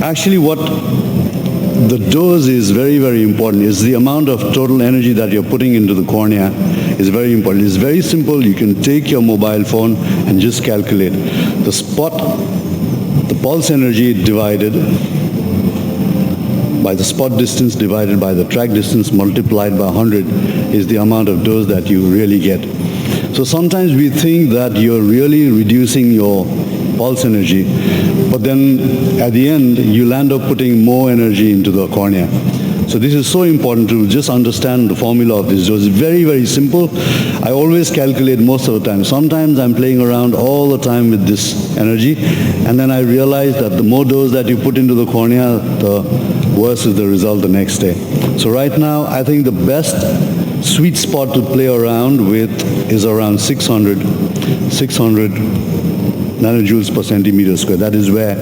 Speaker 4: actually what the dose is very, very important. Is the amount of total energy that you're putting into the cornea is very important. It's very simple. You can take your mobile phone and just calculate the spot, the pulse energy divided by the spot distance divided by the track distance multiplied by 100 is the amount of dose that you really get. So sometimes we think that you're really reducing your pulse energy, but then at the end you'll end up putting more energy into the cornea. So this is so important to just understand the formula of this dose. It's very, very simple. I always calculate most of the time. Sometimes I'm playing around all the time with this energy, and then I realize that the more dose that you put into the cornea, the worse is the result the next day. So right now, I think the best sweet spot to play around with is around 600 nanojoules per centimeter square. That is where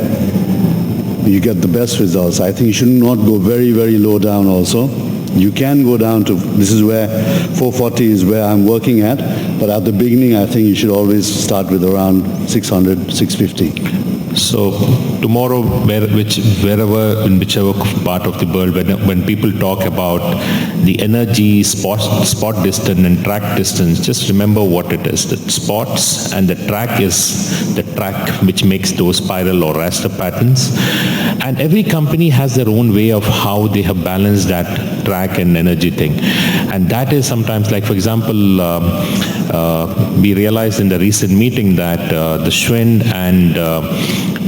Speaker 4: you get the best results. I think you should not go very, very low down also. You can go down to, this is where 440 is where I'm working at, but at the beginning I think you should always start with around 600, 650.
Speaker 3: So tomorrow, wherever, in whichever part of the world, when people talk about the energy, spot distance and track distance, just remember what it is. The spots and the track is the track which makes those spiral or raster patterns. And every company has their own way of how they have balanced that track and energy thing. And that is sometimes, like for example, we realized in the recent meeting that the Schwind and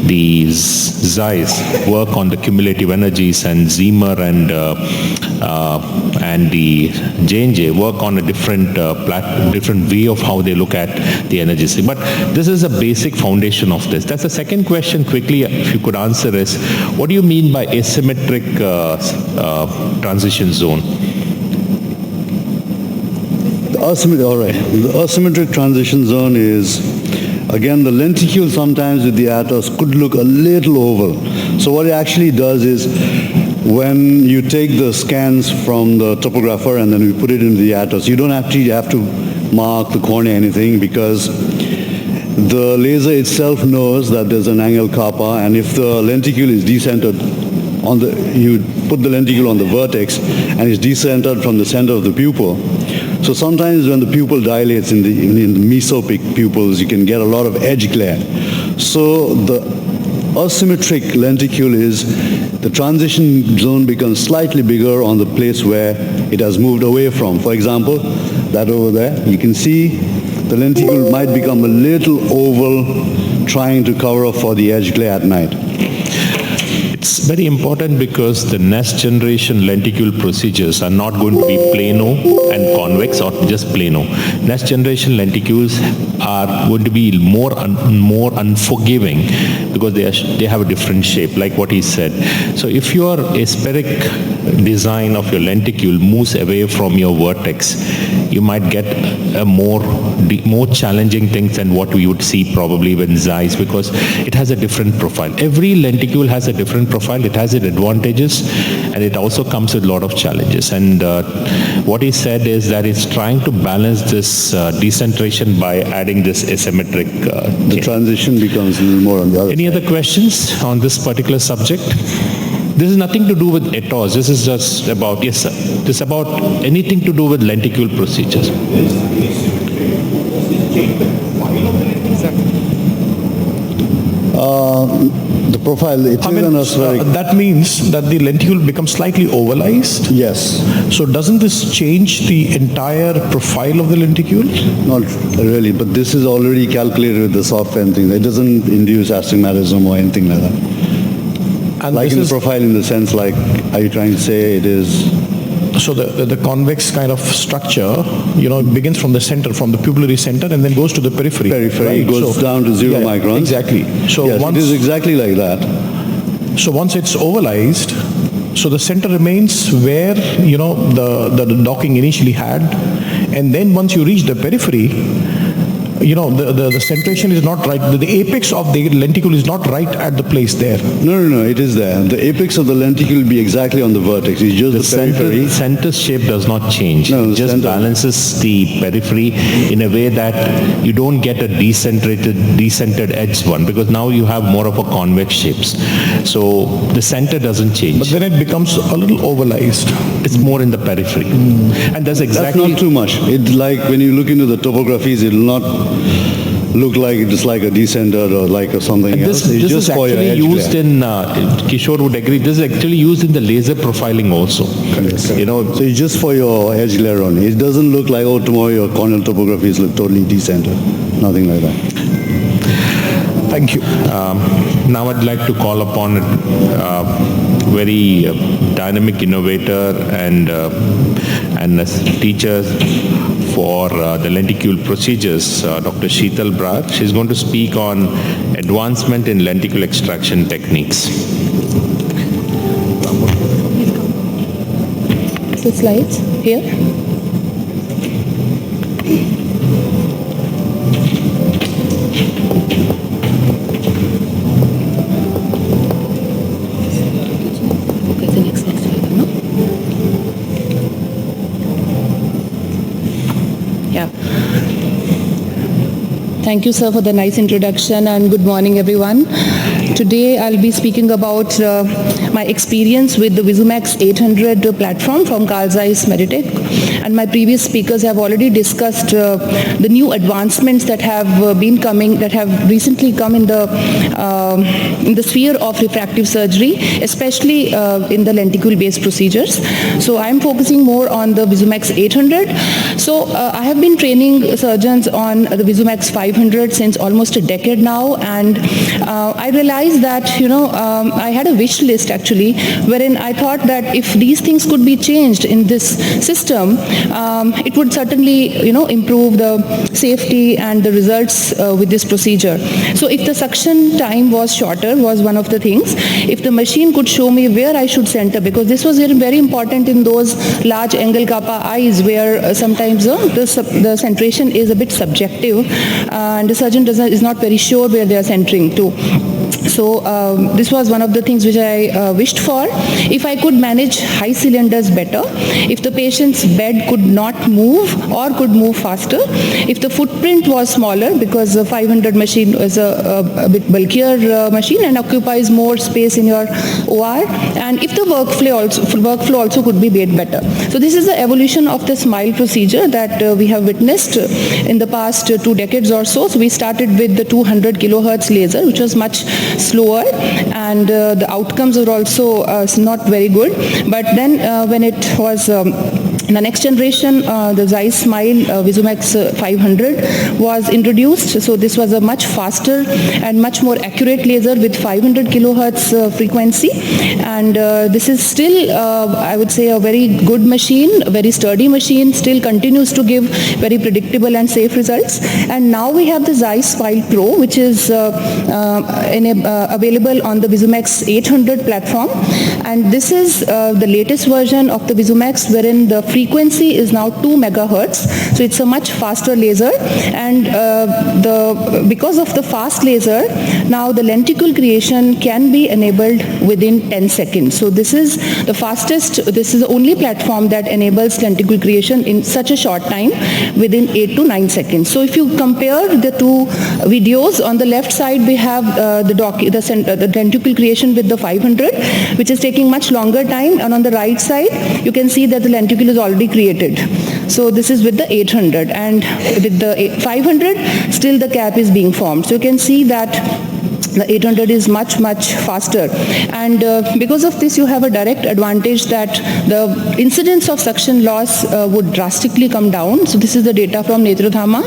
Speaker 3: the Zeiss work on the cumulative energies, and Zimmer and the J&J work on a different view of how they look at the energies. But this is a basic foundation of this. That's the second question quickly, if you could answer, is what do you mean by asymmetric transition zone?
Speaker 4: All right. The asymmetric transition zone is, again, the lenticule sometimes with the Atos could look a little oval. So what it actually does is, when you take the scans from the topographer and then we put it into the Atos, you don't actually have to mark the cornea or anything, because the laser itself knows that there's an angle kappa, and if the lenticule is decentered you put the lenticule on the vertex and it's decentered from the center of the pupil. So sometimes when the pupil dilates in the mesopic pupils, you can get a lot of edge glare. So the asymmetric lenticule is the transition zone becomes slightly bigger on the place where it has moved away from. For example, that over there, you can see the lenticule might become a little oval, trying to cover up for the edge glare at night.
Speaker 3: It's very important because the next generation lenticule procedures are not going to be plano and convex or just plano. Next generation lenticules are going to be more unforgiving because they have a different shape, like what he said. So if your aspheric design of your lenticule moves away from your vertex, you might get a more challenging things than what we would see probably with Zeiss, because it has a different profile. Every lenticule has a different profile. It has its advantages, and it also comes with a lot of challenges. And what he said is that it's trying to balance this decentration by adding this asymmetric
Speaker 4: The transition becomes a little more on the other
Speaker 3: Any other questions on this particular subject? This is nothing to do with Atos. This is just about, yes sir, this is about anything to do with lenticule procedures.
Speaker 4: The profile, it is an aspheric.
Speaker 5: That means that the lenticule becomes slightly ovalized.
Speaker 4: Yes,
Speaker 5: So doesn't this change the entire profile of the lenticule?
Speaker 4: not really, but this is already calculated with the software and things. It doesn't induce astigmatism or anything like that.
Speaker 5: And
Speaker 4: Like
Speaker 5: this
Speaker 4: in the
Speaker 5: is,
Speaker 4: profile in the sense like, are you trying to say it is,
Speaker 5: so the convex kind of structure, begins from the center, from the pupillary center, and then goes to the periphery.
Speaker 4: periphery,
Speaker 5: right?
Speaker 4: it goes
Speaker 5: So-
Speaker 4: down to 0
Speaker 5: Yeah,
Speaker 4: microns?
Speaker 5: Exactly. So
Speaker 4: Yes,
Speaker 5: once
Speaker 4: it is exactly like that.
Speaker 5: So once it's ovalized, so the center remains where, the docking initially had, and then once you reach the periphery, the centration is not right, the apex of the lenticule is not right at the place there.
Speaker 4: No, it is there. The apex of the lenticule will be exactly on the vertex. It's just the periphery.
Speaker 3: Center shape does not change.
Speaker 4: No,
Speaker 3: It
Speaker 4: the
Speaker 3: just
Speaker 4: center-
Speaker 3: balances the periphery in a way that you don't get a decentered edge one, because now you have more of a convex shapes. So the center doesn't change.
Speaker 5: But then it becomes a little ovalized.
Speaker 3: It's more in the periphery. And that's
Speaker 4: That's
Speaker 3: exactly...
Speaker 4: not too much. It's like when you look into the topographies, it will not look like it's like a decentered or like a something else. It's
Speaker 3: This
Speaker 4: just
Speaker 3: is
Speaker 4: for your
Speaker 3: actually
Speaker 4: edge
Speaker 3: used
Speaker 4: glare.
Speaker 3: in, Kishore would agree, this is actually used in the laser profiling also.
Speaker 4: So it's just for your edge glare only. It doesn't look like, oh, tomorrow your corneal topographies look totally decentered. Nothing like that.
Speaker 5: Thank you.
Speaker 3: Now I'd like to call upon a very dynamic innovator and a teacher for the lenticule procedures, Dr. Sheetal Brar. She's going to speak on advancement in lenticule extraction techniques.
Speaker 6: The slides here. Okay, the next slide, no? Yeah. Thank you, sir, for the nice introduction, and good morning, everyone. Today, I'll be speaking about my experience with the Visumax 800 platform from Carl Zeiss Meditech. And my previous speakers have already discussed the new advancements that have been coming, that have recently come in the sphere of refractive surgery, especially in the lenticule-based procedures. So I'm focusing more on the Visumax 800. So I have been training surgeons on the Visumax 500 since almost a decade now, and I realized that, I had a wish list actually, wherein I thought that if these things could be changed in this system, it would certainly, improve the safety and the results with this procedure. So if the suction time was shorter was one of the things. If the machine could show me where I should center, because this was very important in those large angle kappa eyes where sometimes the centration is a bit subjective and the surgeon is not very sure where they are centering to. So this was one of the things which I wished for. If I could manage high cylinders better, if the patient's bed could not move or could move faster, if the footprint was smaller, because the 500 machine is a bit bulkier machine and occupies more space in your OR, and if the workflow also could be made better. So this is the evolution of the SMILE procedure that we have witnessed in the past 2 decades or so. So we started with the 200 kilohertz laser, which was much slower, and the outcomes were also not very good. But then when it was The next generation, the Zeiss Smile Visumax 500 was introduced. So this was a much faster and much more accurate laser with 500 kilohertz frequency. And this is still, I would say, a very good machine, a very sturdy machine, still continues to give very predictable and safe results. And now we have the Zeiss Smile Pro, which is available on the Visumax 800 platform. And this is the latest version of the Visumax, wherein the frequency is now 2 megahertz. So it's a much faster laser. And because of the fast laser, now the lenticule creation can be enabled within 10 seconds. So this is the fastest, this is the only platform that enables lenticule creation in such a short time, within 8 to 9 seconds. So if you compare the two videos, on the left side we have the lenticule creation with the 500, which is taking much longer time, and on the right side you can see that the lenticule is already created. So this is with the 800, and with the 500 still the cap is being formed. So you can see that the 800 is much faster, and because of this you have a direct advantage that the incidence of suction loss would drastically come down. So this is the data from Netradhama,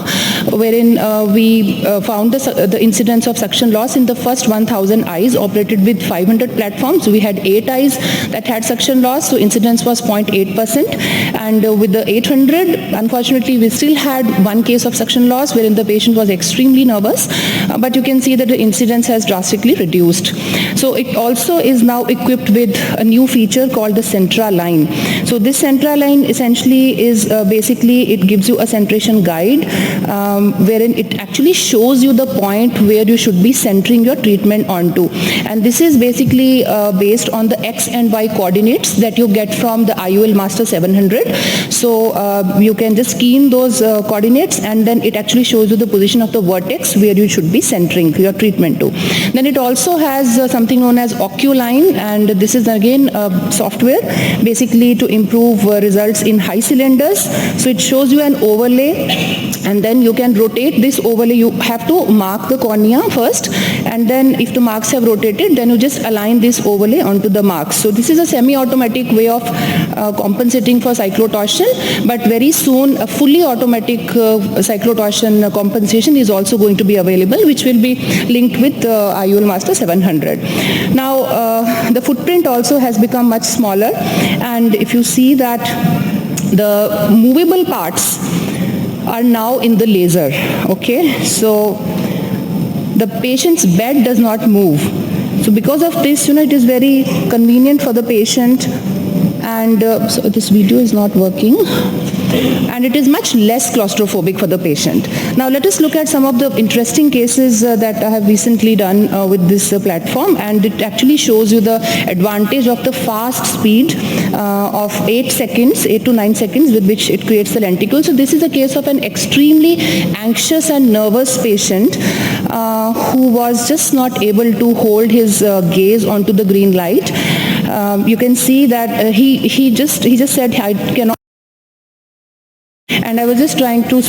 Speaker 6: wherein we found the incidence of suction loss in the first 1000 eyes operated with 500 platforms. So we had 8 eyes that had suction loss, so incidence was 0.8%, and with the 800 unfortunately we still had one case of suction loss wherein the patient was extremely nervous, but you can see that the incidence has drastically reduced. So it also is now equipped with a new feature called the Centra line. So this Centra line essentially is basically it gives you a centration guide wherein it actually shows you the point where you should be centering your treatment onto. And this is basically based on the X and Y coordinates that you get from the IOL Master 700. So you can just key in those coordinates, and then it actually shows you the position of the vertex where you should be centering your treatment to. Then it also has something known as OcuLine, and this is again software basically to improve results in high cylinders. So it shows you an overlay, and then you can rotate this overlay. You have to mark the cornea first, and then if the marks have rotated, then you just align this overlay onto the marks. So this is a semi-automatic way of compensating for cyclotorsion, but very soon a fully automatic cyclotorsion compensation is also going to be available, which will be linked with IOL Master 700. Now the footprint also has become much smaller, and if you see that the movable parts are now in the laser, okay? So the patient's bed does not move. So because of this, it is very convenient for the patient, and so this video is not working, and it is much less claustrophobic for the patient. Now let us look at some of the interesting cases that I have recently done with this platform, and it actually shows you the advantage of the fast speed of 8 to 9 seconds with which it creates the lenticule. So this is a case of an extremely anxious and nervous patient who was just not able to hold his gaze onto the green light. You can see that he just said, I cannot, and I was just trying to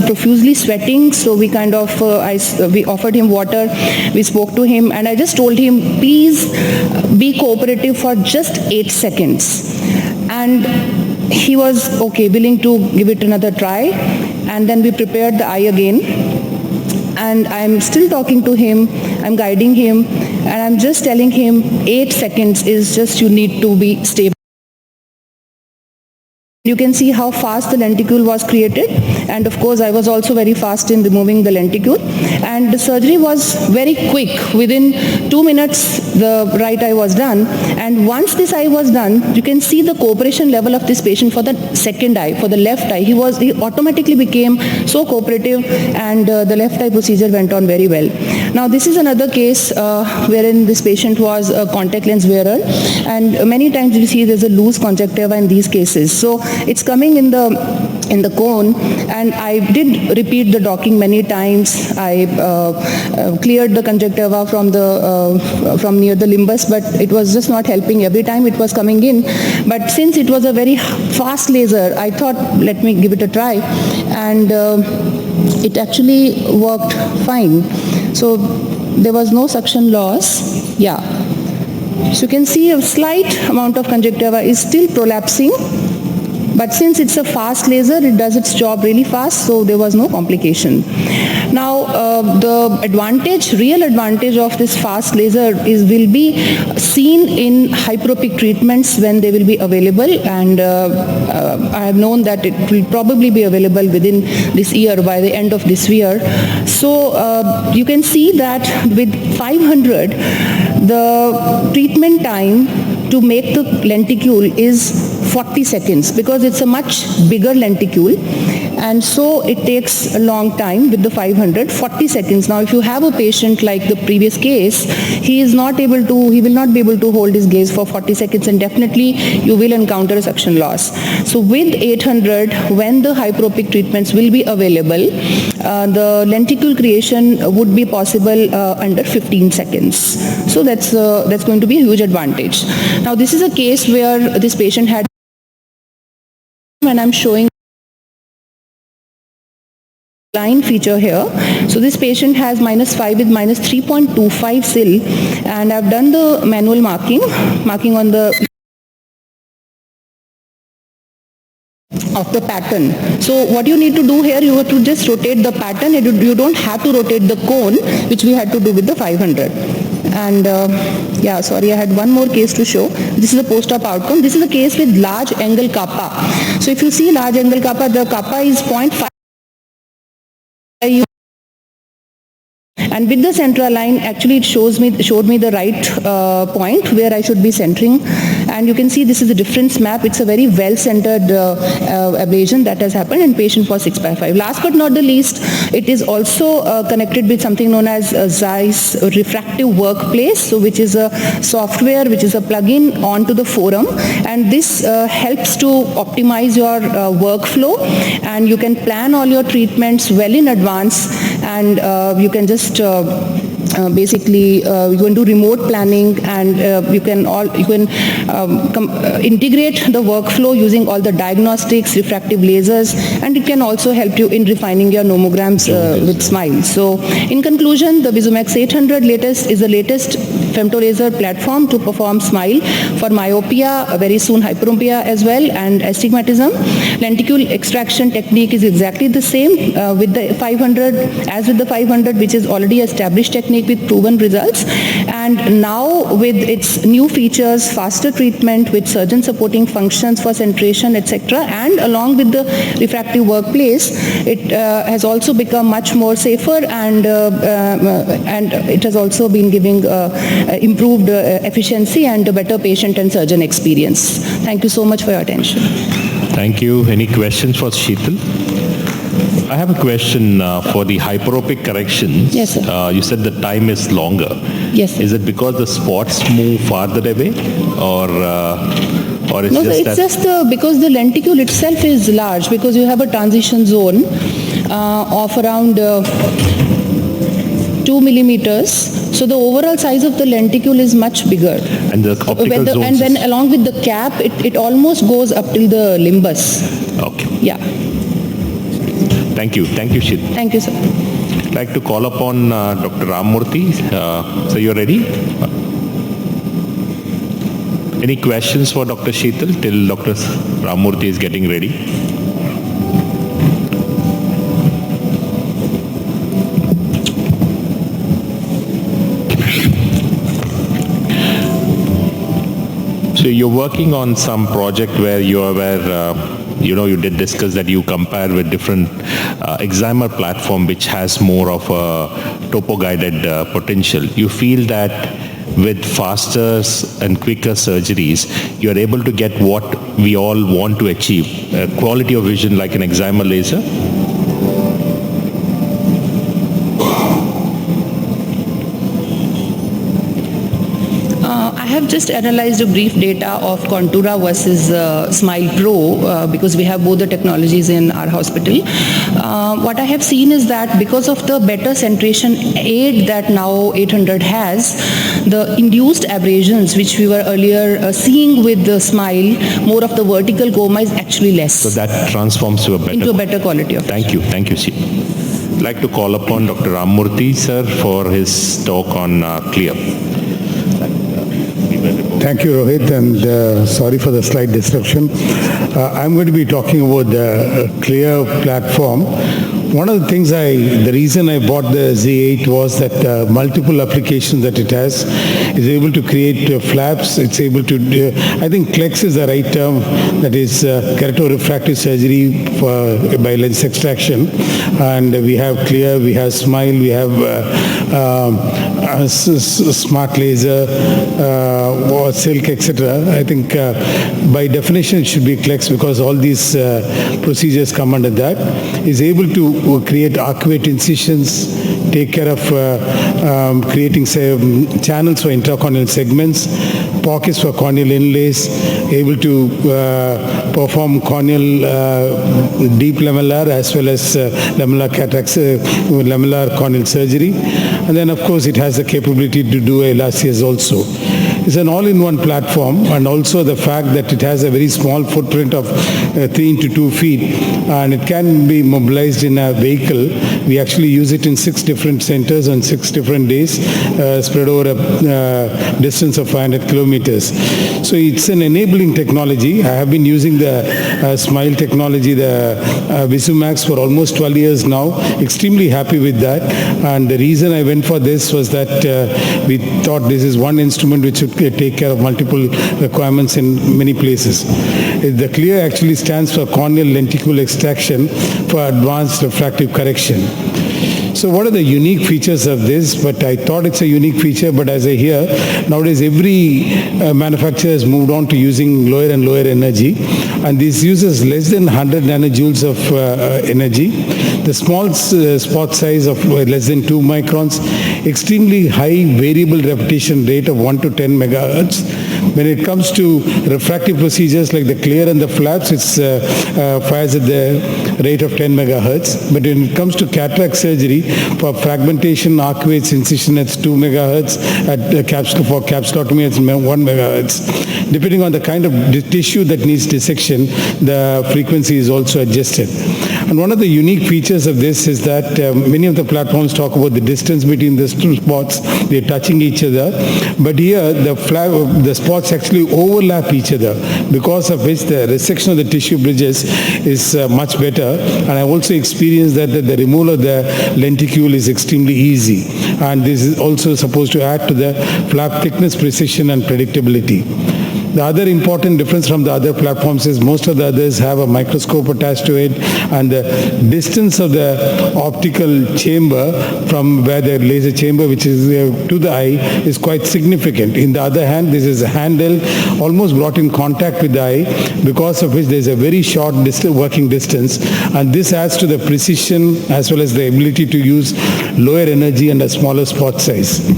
Speaker 6: profusely sweating, so we kind of we offered him water, we spoke to him, and I just told him, please be cooperative for just 8 seconds, and he was okay, willing to give it another try. And then we prepared the eye again, and I'm still talking to him, I'm guiding him, and I'm just telling him 8 seconds is just, you need to be stable. You can see how fast the lenticule was created, and of course I was also very fast in removing the lenticule, and the surgery was very quick. Within 2 minutes the right eye was done, and once this eye was done, you can see the cooperation level of this patient for the second eye, for the left eye. He automatically became so cooperative, and the left eye procedure went on very well. Now this is another case wherein this patient was a contact lens wearer, and many times you see there's a loose conjunctiva in these cases. So it's coming in the cone, and I did repeat the docking many times. I cleared the conjunctiva from near the limbus, but it was just not helping. Every time it was coming in, but since it was a very fast laser, I thought, let me give it a try, and it actually worked fine. So there was no suction loss. Yeah. So you can see a slight amount of conjunctiva is still prolapsing, but since it's a fast laser, it does its job really fast, so there was no complication. Now, the real advantage of this fast laser will be seen in hyperopic treatments when they will be available, and I have known that it will probably be available within this year, by the end of this year. So you can see that with 500, the treatment time to make the lenticule is 40 seconds, because it's a much bigger lenticule, and so it takes a long time with the 500, 40 seconds. Now, if you have a patient like the previous case, he will not be able to hold his gaze for 40 seconds, and definitely you will encounter a suction loss. So with 800, when the hyperopic treatments will be available, the lenticule creation would be possible under 15 seconds. So that's going to be a huge advantage. Now, this is a case where this patient had, when I'm showing line feature here. So this patient has -5 with -3.25 SIL, and I've done the manual marking on the of the pattern. So what you need to do here, you have to just rotate the pattern. You don't have to rotate the cone, which we had to do with the 500. And yeah, sorry, I had one more case to show. This is a post-op outcome. This is a case with large angle kappa. So if you see large angle kappa, the kappa is 0.5. And with the central line, actually it showed me the right point where I should be centering. And you can see this is a difference map. It's a very well-centered ablation that has happened, and patient was 6/5. Last but not the least, it is also connected with something known as Zeiss Refractive Workplace, so which is a software, which is a plugin onto the forum. And this helps to optimize your workflow, and you can plan all your treatments well in advance, and you can just basically you can do remote planning, and you can integrate the workflow using all the diagnostics, refractive lasers, and it can also help you in refining your nomograms with SMILE. So in conclusion, the Visumax 800 is the latest femtolaser platform to perform SMILE for myopia, very soon hyperopia as well, and astigmatism. Lenticule extraction technique is exactly the same with the 500 as with the 500, which is already established technique with proven results. And now with its new features, faster treatment with surgeon supporting functions for centration, etc., and along with the refractive workplace, it has also become much more safer, and it has also been giving improved efficiency and a better patient and surgeon experience. Thank you so much for your attention.
Speaker 3: Thank you. Any questions for Sheetal? I have a question for the hyperopic corrections.
Speaker 6: Yes, sir.
Speaker 3: You said the time is longer.
Speaker 6: Yes, sir.
Speaker 3: Is it because the spots move farther away, or it's
Speaker 6: no,
Speaker 3: just
Speaker 6: it's
Speaker 3: that?
Speaker 6: just because the lenticule itself is large, because you have a transition zone of around 2 millimeters. So the overall size of the lenticule is much bigger.
Speaker 3: And the optical zones.
Speaker 6: And then along with the cap, it almost goes up till the limbus.
Speaker 3: Okay.
Speaker 6: Yeah.
Speaker 3: Thank you. Thank you, Sheetal.
Speaker 6: Thank you, sir.
Speaker 3: I'd like to call upon Dr. Ramurthy. So you're ready? Any questions for Dr. Sheetal till Dr. Ramurthy is getting ready? So you're working on some project where you did discuss that you compare with different excimer platform which has more of a topo-guided potential. You feel that with faster and quicker surgeries, you're able to get what we all want to achieve, quality of vision like an excimer laser?
Speaker 6: I have just analyzed a brief data of Contura versus SMILE Pro because we have both the technologies in our hospital. What I have seen is that because of the better centration aid that now 800 has, the induced abrasions which we were earlier seeing with the SMILE, more of the vertical coma is actually less.
Speaker 3: So that transforms to
Speaker 6: into a better quality of
Speaker 3: Thank you. Thank you, Sri. I'd like to call upon Dr. Ramurthy, sir, for his talk on CLEAR.
Speaker 7: Thank you, Rohit, and sorry for the slight disruption. I'm going to be talking about the Clear platform. One of the things the reason I bought the Z8 was that multiple applications that it has is able to create flaps. It's able to, I think CLEX is the right term, that is keratorefractive surgery by lens extraction. And we have Clear, we have Smile, we have Smart Laser, or Silk, etc. I think by definition it should be CLEX because all these procedures come under that. Is able to create arcuate incisions, take care of creating channels for intracorneal segments, pockets for corneal inlays, able to perform corneal deep lamellar as well as lamellar cataracts, lamellar corneal surgery. And then of course it has the capability to do LRCS also. It's an all-in-one platform, and also the fact that it has a very small footprint of 3 into 2 feet, and it can be mobilized in a vehicle. We actually use it in 6 different centers on 6 different days, spread over a distance of 500 kilometers. So it's an enabling technology. I have been using the Smile technology, the Visumax, for almost 12 years now. Extremely happy with that. And the reason I went for this was that we thought this is one instrument which would take care of multiple requirements in many places. The Clear actually stands for corneal lenticule extraction for advanced refractive correction. So what are the unique features of this? But I thought it's a unique feature, but as I hear, nowadays every manufacturer has moved on to using lower and lower energy, and this uses less than 100 nanojoules of energy. The small spot size of less than 2 microns, extremely high variable repetition rate of 1 to 10 megahertz. When it comes to refractive procedures like the Clear and the flaps, it fires at the rate of 10 megahertz. But when it comes to cataract surgery, for fragmentation, arcuates, incision, it's 2 megahertz. For capsulotomy, it's 1 megahertz. Depending on the kind of tissue that needs dissection, the frequency is also adjusted. And one of the unique features of this is that many of the platforms talk about the distance between these 2 spots. They're touching each other. But here, the spots actually overlap each other, because of which the resection of the tissue bridges is much better. And I also experienced that the removal of the lenticule is extremely easy. And this is also supposed to add to the flap thickness, precision, and predictability. The other important difference from the other platforms is most of the others have a microscope attached to it, and the distance of the optical chamber from where the laser chamber, which is to the eye, is quite significant. In the other hand, this is handheld, almost brought in contact with the eye, because of which there is a very short working distance, and this adds to the precision as well as the ability to use lower energy and a smaller spot size.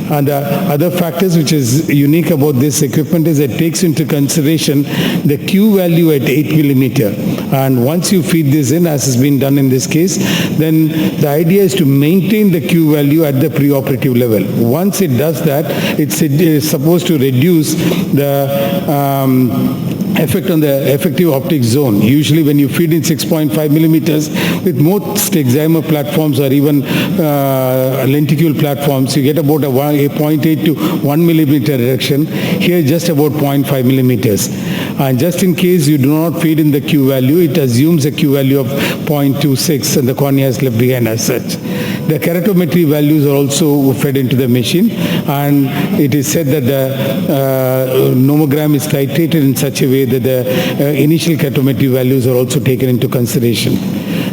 Speaker 7: And the other factors which is unique about this equipment is it takes into consideration the Q value at 8 millimeter. And once you feed this in, as has been done in this case, then the idea is to maintain the Q value at the preoperative level. Once it does that, it's supposed to reduce the effect on the effective optic zone. Usually when you feed in 6.5 millimeters, with most excimer platforms or even lenticule platforms, you get about a 0.8 to 1 millimeter reduction. Here just about 0.5 millimeters. And just in case you do not feed in the Q value, it assumes a Q value of 0.26 and the cornea is left behind as such. The keratometry values are also fed into the machine, and it is said that the nomogram is titrated in such a way that the initial keratometry values are also taken into consideration.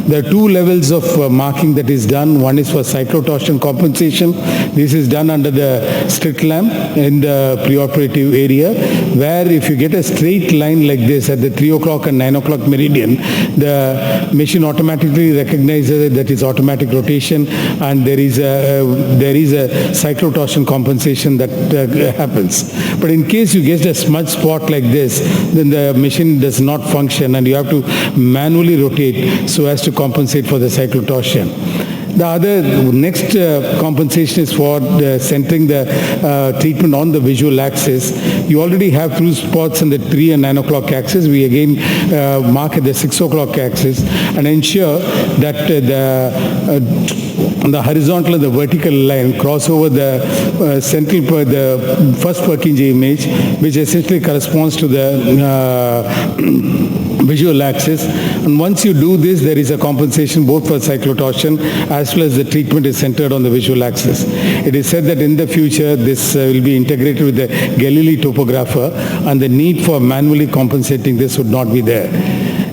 Speaker 7: There are 2 levels of marking that is done. One is for cyclotorsion compensation. This is done under the slit lamp in the preoperative area, where if you get a straight line like this at the 3 o'clock and 9 o'clock meridian, the machine automatically recognizes that it's automatic rotation, and there is a cyclotorsion compensation that happens. But in case you get a smudge spot like this, then the machine does not function, and you have to manually rotate so as to compensate for the cyclotorsion. The other next compensation is for centering the treatment on the visual axis. You already have through spots on the 3 and 9 o'clock axis. We again mark at the 6 o'clock axis and ensure that the horizontal and the vertical line cross over the the first Purkinje image, which essentially corresponds to the visual axis. And once you do this, there is a compensation both for cyclotorsion as well as the treatment is centered on the visual axis. It is said that in the future, this will be integrated with the Galilei topographer, and the need for manually compensating this would not be there.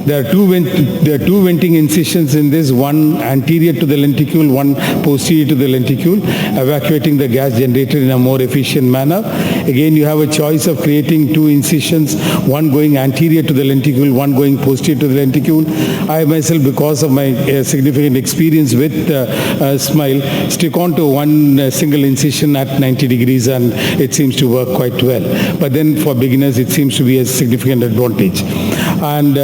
Speaker 7: There are two venting incisions in this, one anterior to the lenticule, one posterior to the lenticule, evacuating the gas generated in a more efficient manner. Again, you have a choice of creating 2 incisions, one going anterior to the lenticule, one going posterior to the lenticule. I myself, because of my significant experience with SMILE, stick on to one single incision at 90 degrees, and it seems to work quite well. But then for beginners, it seems to be a significant advantage. And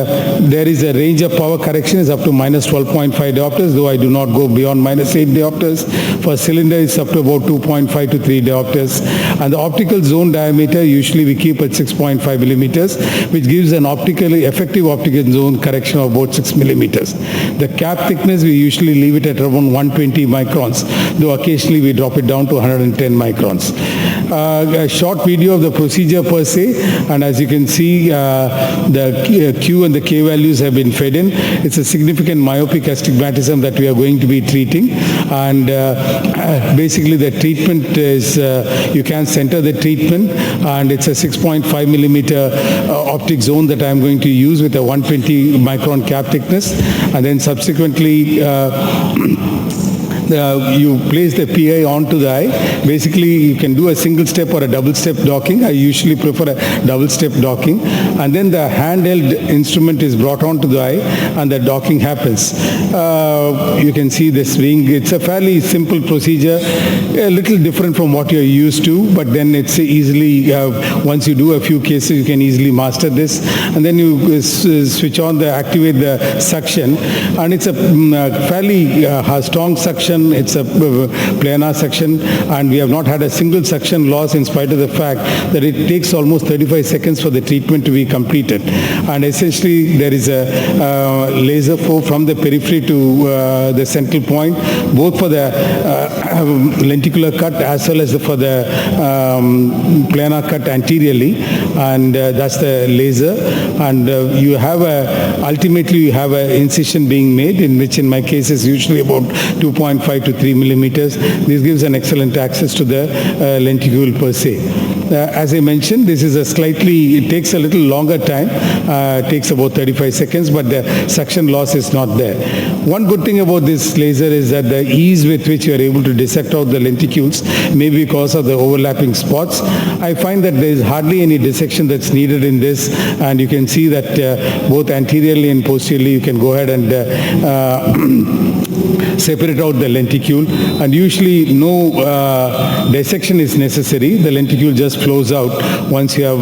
Speaker 7: there is a range of power correction is up to minus 12.5 diopters, though I do not go beyond minus 8 diopters. For cylinder, it's up to about 2.5 to 3 diopters. And the optical zone diameter, usually we keep at 6.5 millimeters, which gives an effective optical zone correction of about 6 millimeters. The cap thickness, we usually leave it at around 120 microns, though occasionally we drop it down to 110 microns. A short video of the procedure per se, and as you can see, the Q and the K values have been fed in. It's a significant myopic astigmatism that we are going to be treating, and basically the treatment is, you can center the treatment, and it's a 6.5 millimeter optic zone that I'm going to use with a 120 micron cap thickness, and then subsequently you place the PI onto the eye. Basically, you can do a single step or a double step docking. I usually prefer a double step docking. And then the handheld instrument is brought onto the eye and the docking happens. You can see this ring. It's a fairly simple procedure, a little different from what you're used to, but then it's easily, once you do a few cases, you can easily master this. And then you switch on activate the suction, and it's a fairly strong suction. It's a planar suction, and we have not had a single suction loss in spite of the fact that it takes almost 35 seconds for the treatment to be completed. And essentially, there is a laser flow from the periphery to the central point, both for the lenticular cut as well as for the planar cut anteriorly, and that's the laser. And you have ultimately you have an incision being made, in which in my case is usually about 2.5 to 3 millimeters. This gives an excellent access to the lenticule per se. As I mentioned, this is it takes a little longer time, takes about 35 seconds, but the suction loss is not there. One good thing about this laser is that the ease with which you are able to dissect out the lenticules may be because of the overlapping spots. I find that there is hardly any dissection that's needed in this, and you can see that both anteriorly and posteriorly you can go ahead and separate out the lenticule, and usually no dissection is necessary. The lenticule just flows out once you have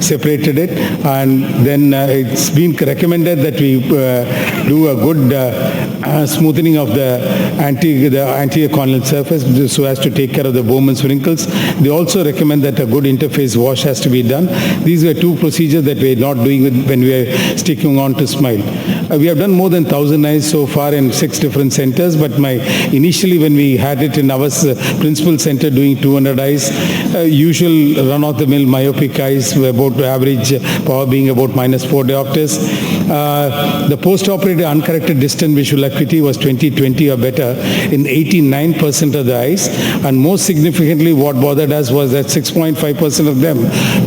Speaker 7: separated it, and then it's been recommended that we do a good smoothing of the anterior corneal surface so as to take care of the Bowman's wrinkles. They also recommend that a good interface wash has to be done. These were 2 procedures that we are not doing when we are sticking on to SMILE. We have done more than 1,000 eyes so far in 6 different centers, but initially when we had it in our principal center doing 200 eyes, usual run-of-the-mill myopic eyes were about average power being about minus 4 diopters. The post-operative uncorrected distant visual acuity was 20/20 or better in 89% of the eyes, and most significantly what bothered us was that 6.5% of them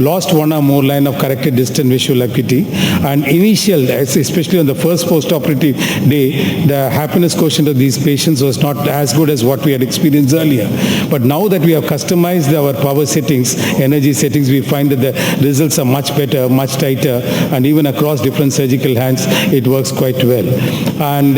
Speaker 7: lost 1 or more line of corrected distant visual acuity, and especially on the first post-operative day, the happiness quotient of these patients was not as good as what we had experienced earlier. But now that we have customized our power settings, energy settings, we find that the results are much better, much tighter, and even across different surgical hands, it works quite well. And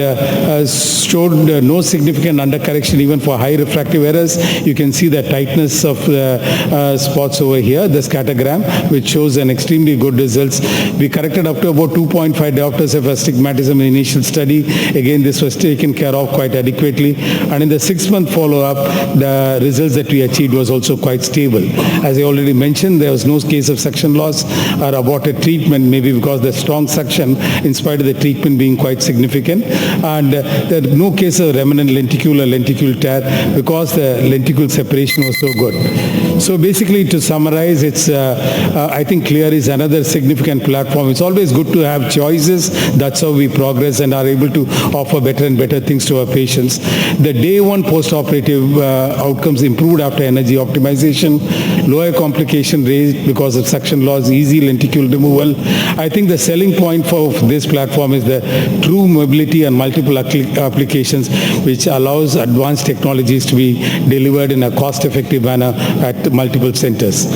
Speaker 7: showed no significant undercorrection even for high refractive errors. You can see the tightness of the spots over here, the scattergram, which shows an extremely good results. We corrected up to about 2.5 diopters of astigmatism astigmatism in initial study. Again, this was taken care of quite adequately. And in the 6-month follow-up, the results that we achieved was also quite stable. As I already mentioned, there was no case of suction loss or aborted treatment, maybe because the strong suction, in spite of the treatment being quite significant. And there was no case of remnant lenticule or lenticule tear because the lenticule separation was so good. So basically, to summarize, it's I think Clear is another significant platform. It's always good to have choices. That's how we progress and are able to offer better and better things to our patients. The day one post-operative outcomes improved after energy optimization, lower complication rate because of suction loss, easy lenticule removal. I think the selling point for this platform is the true mobility and multiple applications, which allows advanced technologies to be delivered in a cost-effective manner at multiple centers.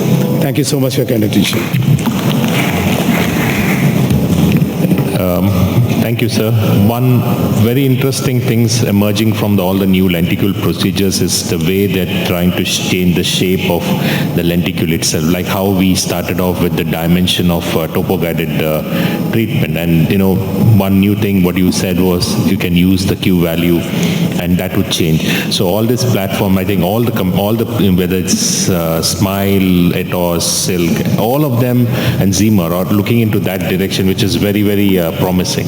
Speaker 7: Thank you so much for your kind attention.
Speaker 3: Thank you, sir. One very interesting things emerging from all the new lenticule procedures is the way they're trying to change the shape of the lenticule itself, like how we started off with the dimension of topo-guided treatment. And, one new thing, what you said was you can use the Q value and that would change. So all this platform, I think all the whether it's Smile, Atos, Silk, all of them and Zimmer are looking into that direction, which is very, very promising.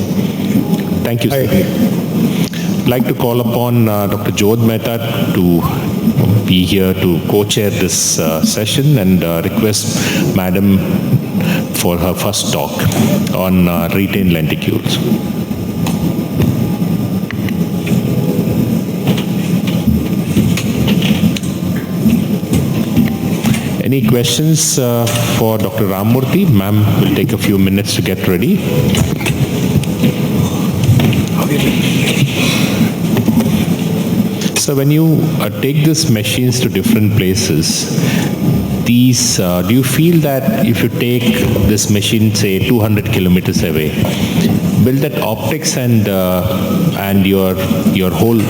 Speaker 3: Thank you, sir. I'd like to call upon Dr. Jodh Mehta to be here to co-chair this session and request Madam for her first talk on retained lenticules. Any questions for Dr. Ramamurthy? Ma'am will take a few minutes to get ready. So when you take these machines to different places, these, do you feel that if you take this machine, say 200 kilometers away, will that optics and your whole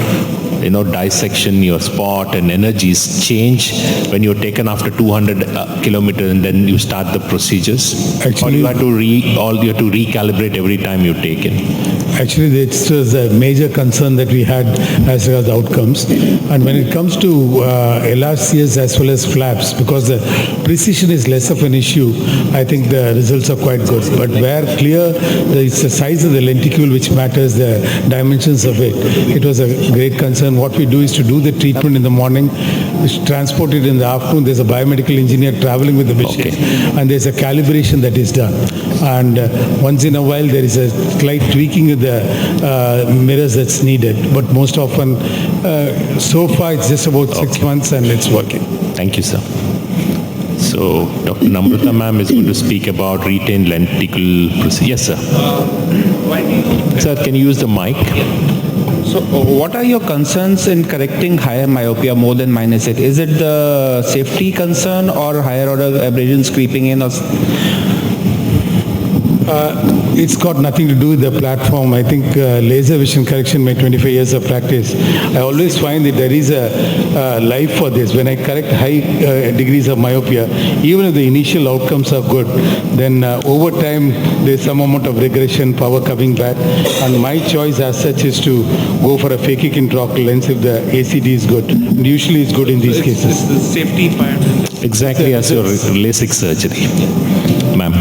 Speaker 3: dissection, your spot and energies change when you're taken after 200 kilometers and then you start the procedures? Actually, or you have to recalibrate every time you take in?
Speaker 7: Actually, this was a major concern that we had as regards outcomes. And when it comes to LRCS as well as flaps, because the precision is less of an issue, I think the results are quite good. But where clear, it's the size of the lenticule which matters, the dimensions of it. It was a great concern. What we do is to do the treatment in the morning, transport it in the afternoon. There's a biomedical engineer traveling with the machine, and there's a calibration that is done. And once in a while, there is a slight tweaking of the mirrors that's needed. But most often, so far, it's just about 6 months and it's working.
Speaker 3: Thank you, sir. So, Dr. Namrata ma'am is going to speak about retained lenticle procedure. Yes, sir. Sir, can you use the mic?
Speaker 8: So, what are your concerns in correcting higher myopia more than -8? Is it the safety concern or higher order abrasions creeping in? Or
Speaker 7: It's got nothing to do with the platform. I think laser vision correction, my 25 years of practice, I always find that there is a life for this. When I correct high degrees of myopia, even if the initial outcomes are good, then over time there's some amount of regression, power coming back. And my choice as such is to go for a phakic intraocular lens if the ACD is good. And usually it's good in these cases.
Speaker 8: It's the safety part.
Speaker 3: Exactly as your LASIK surgery.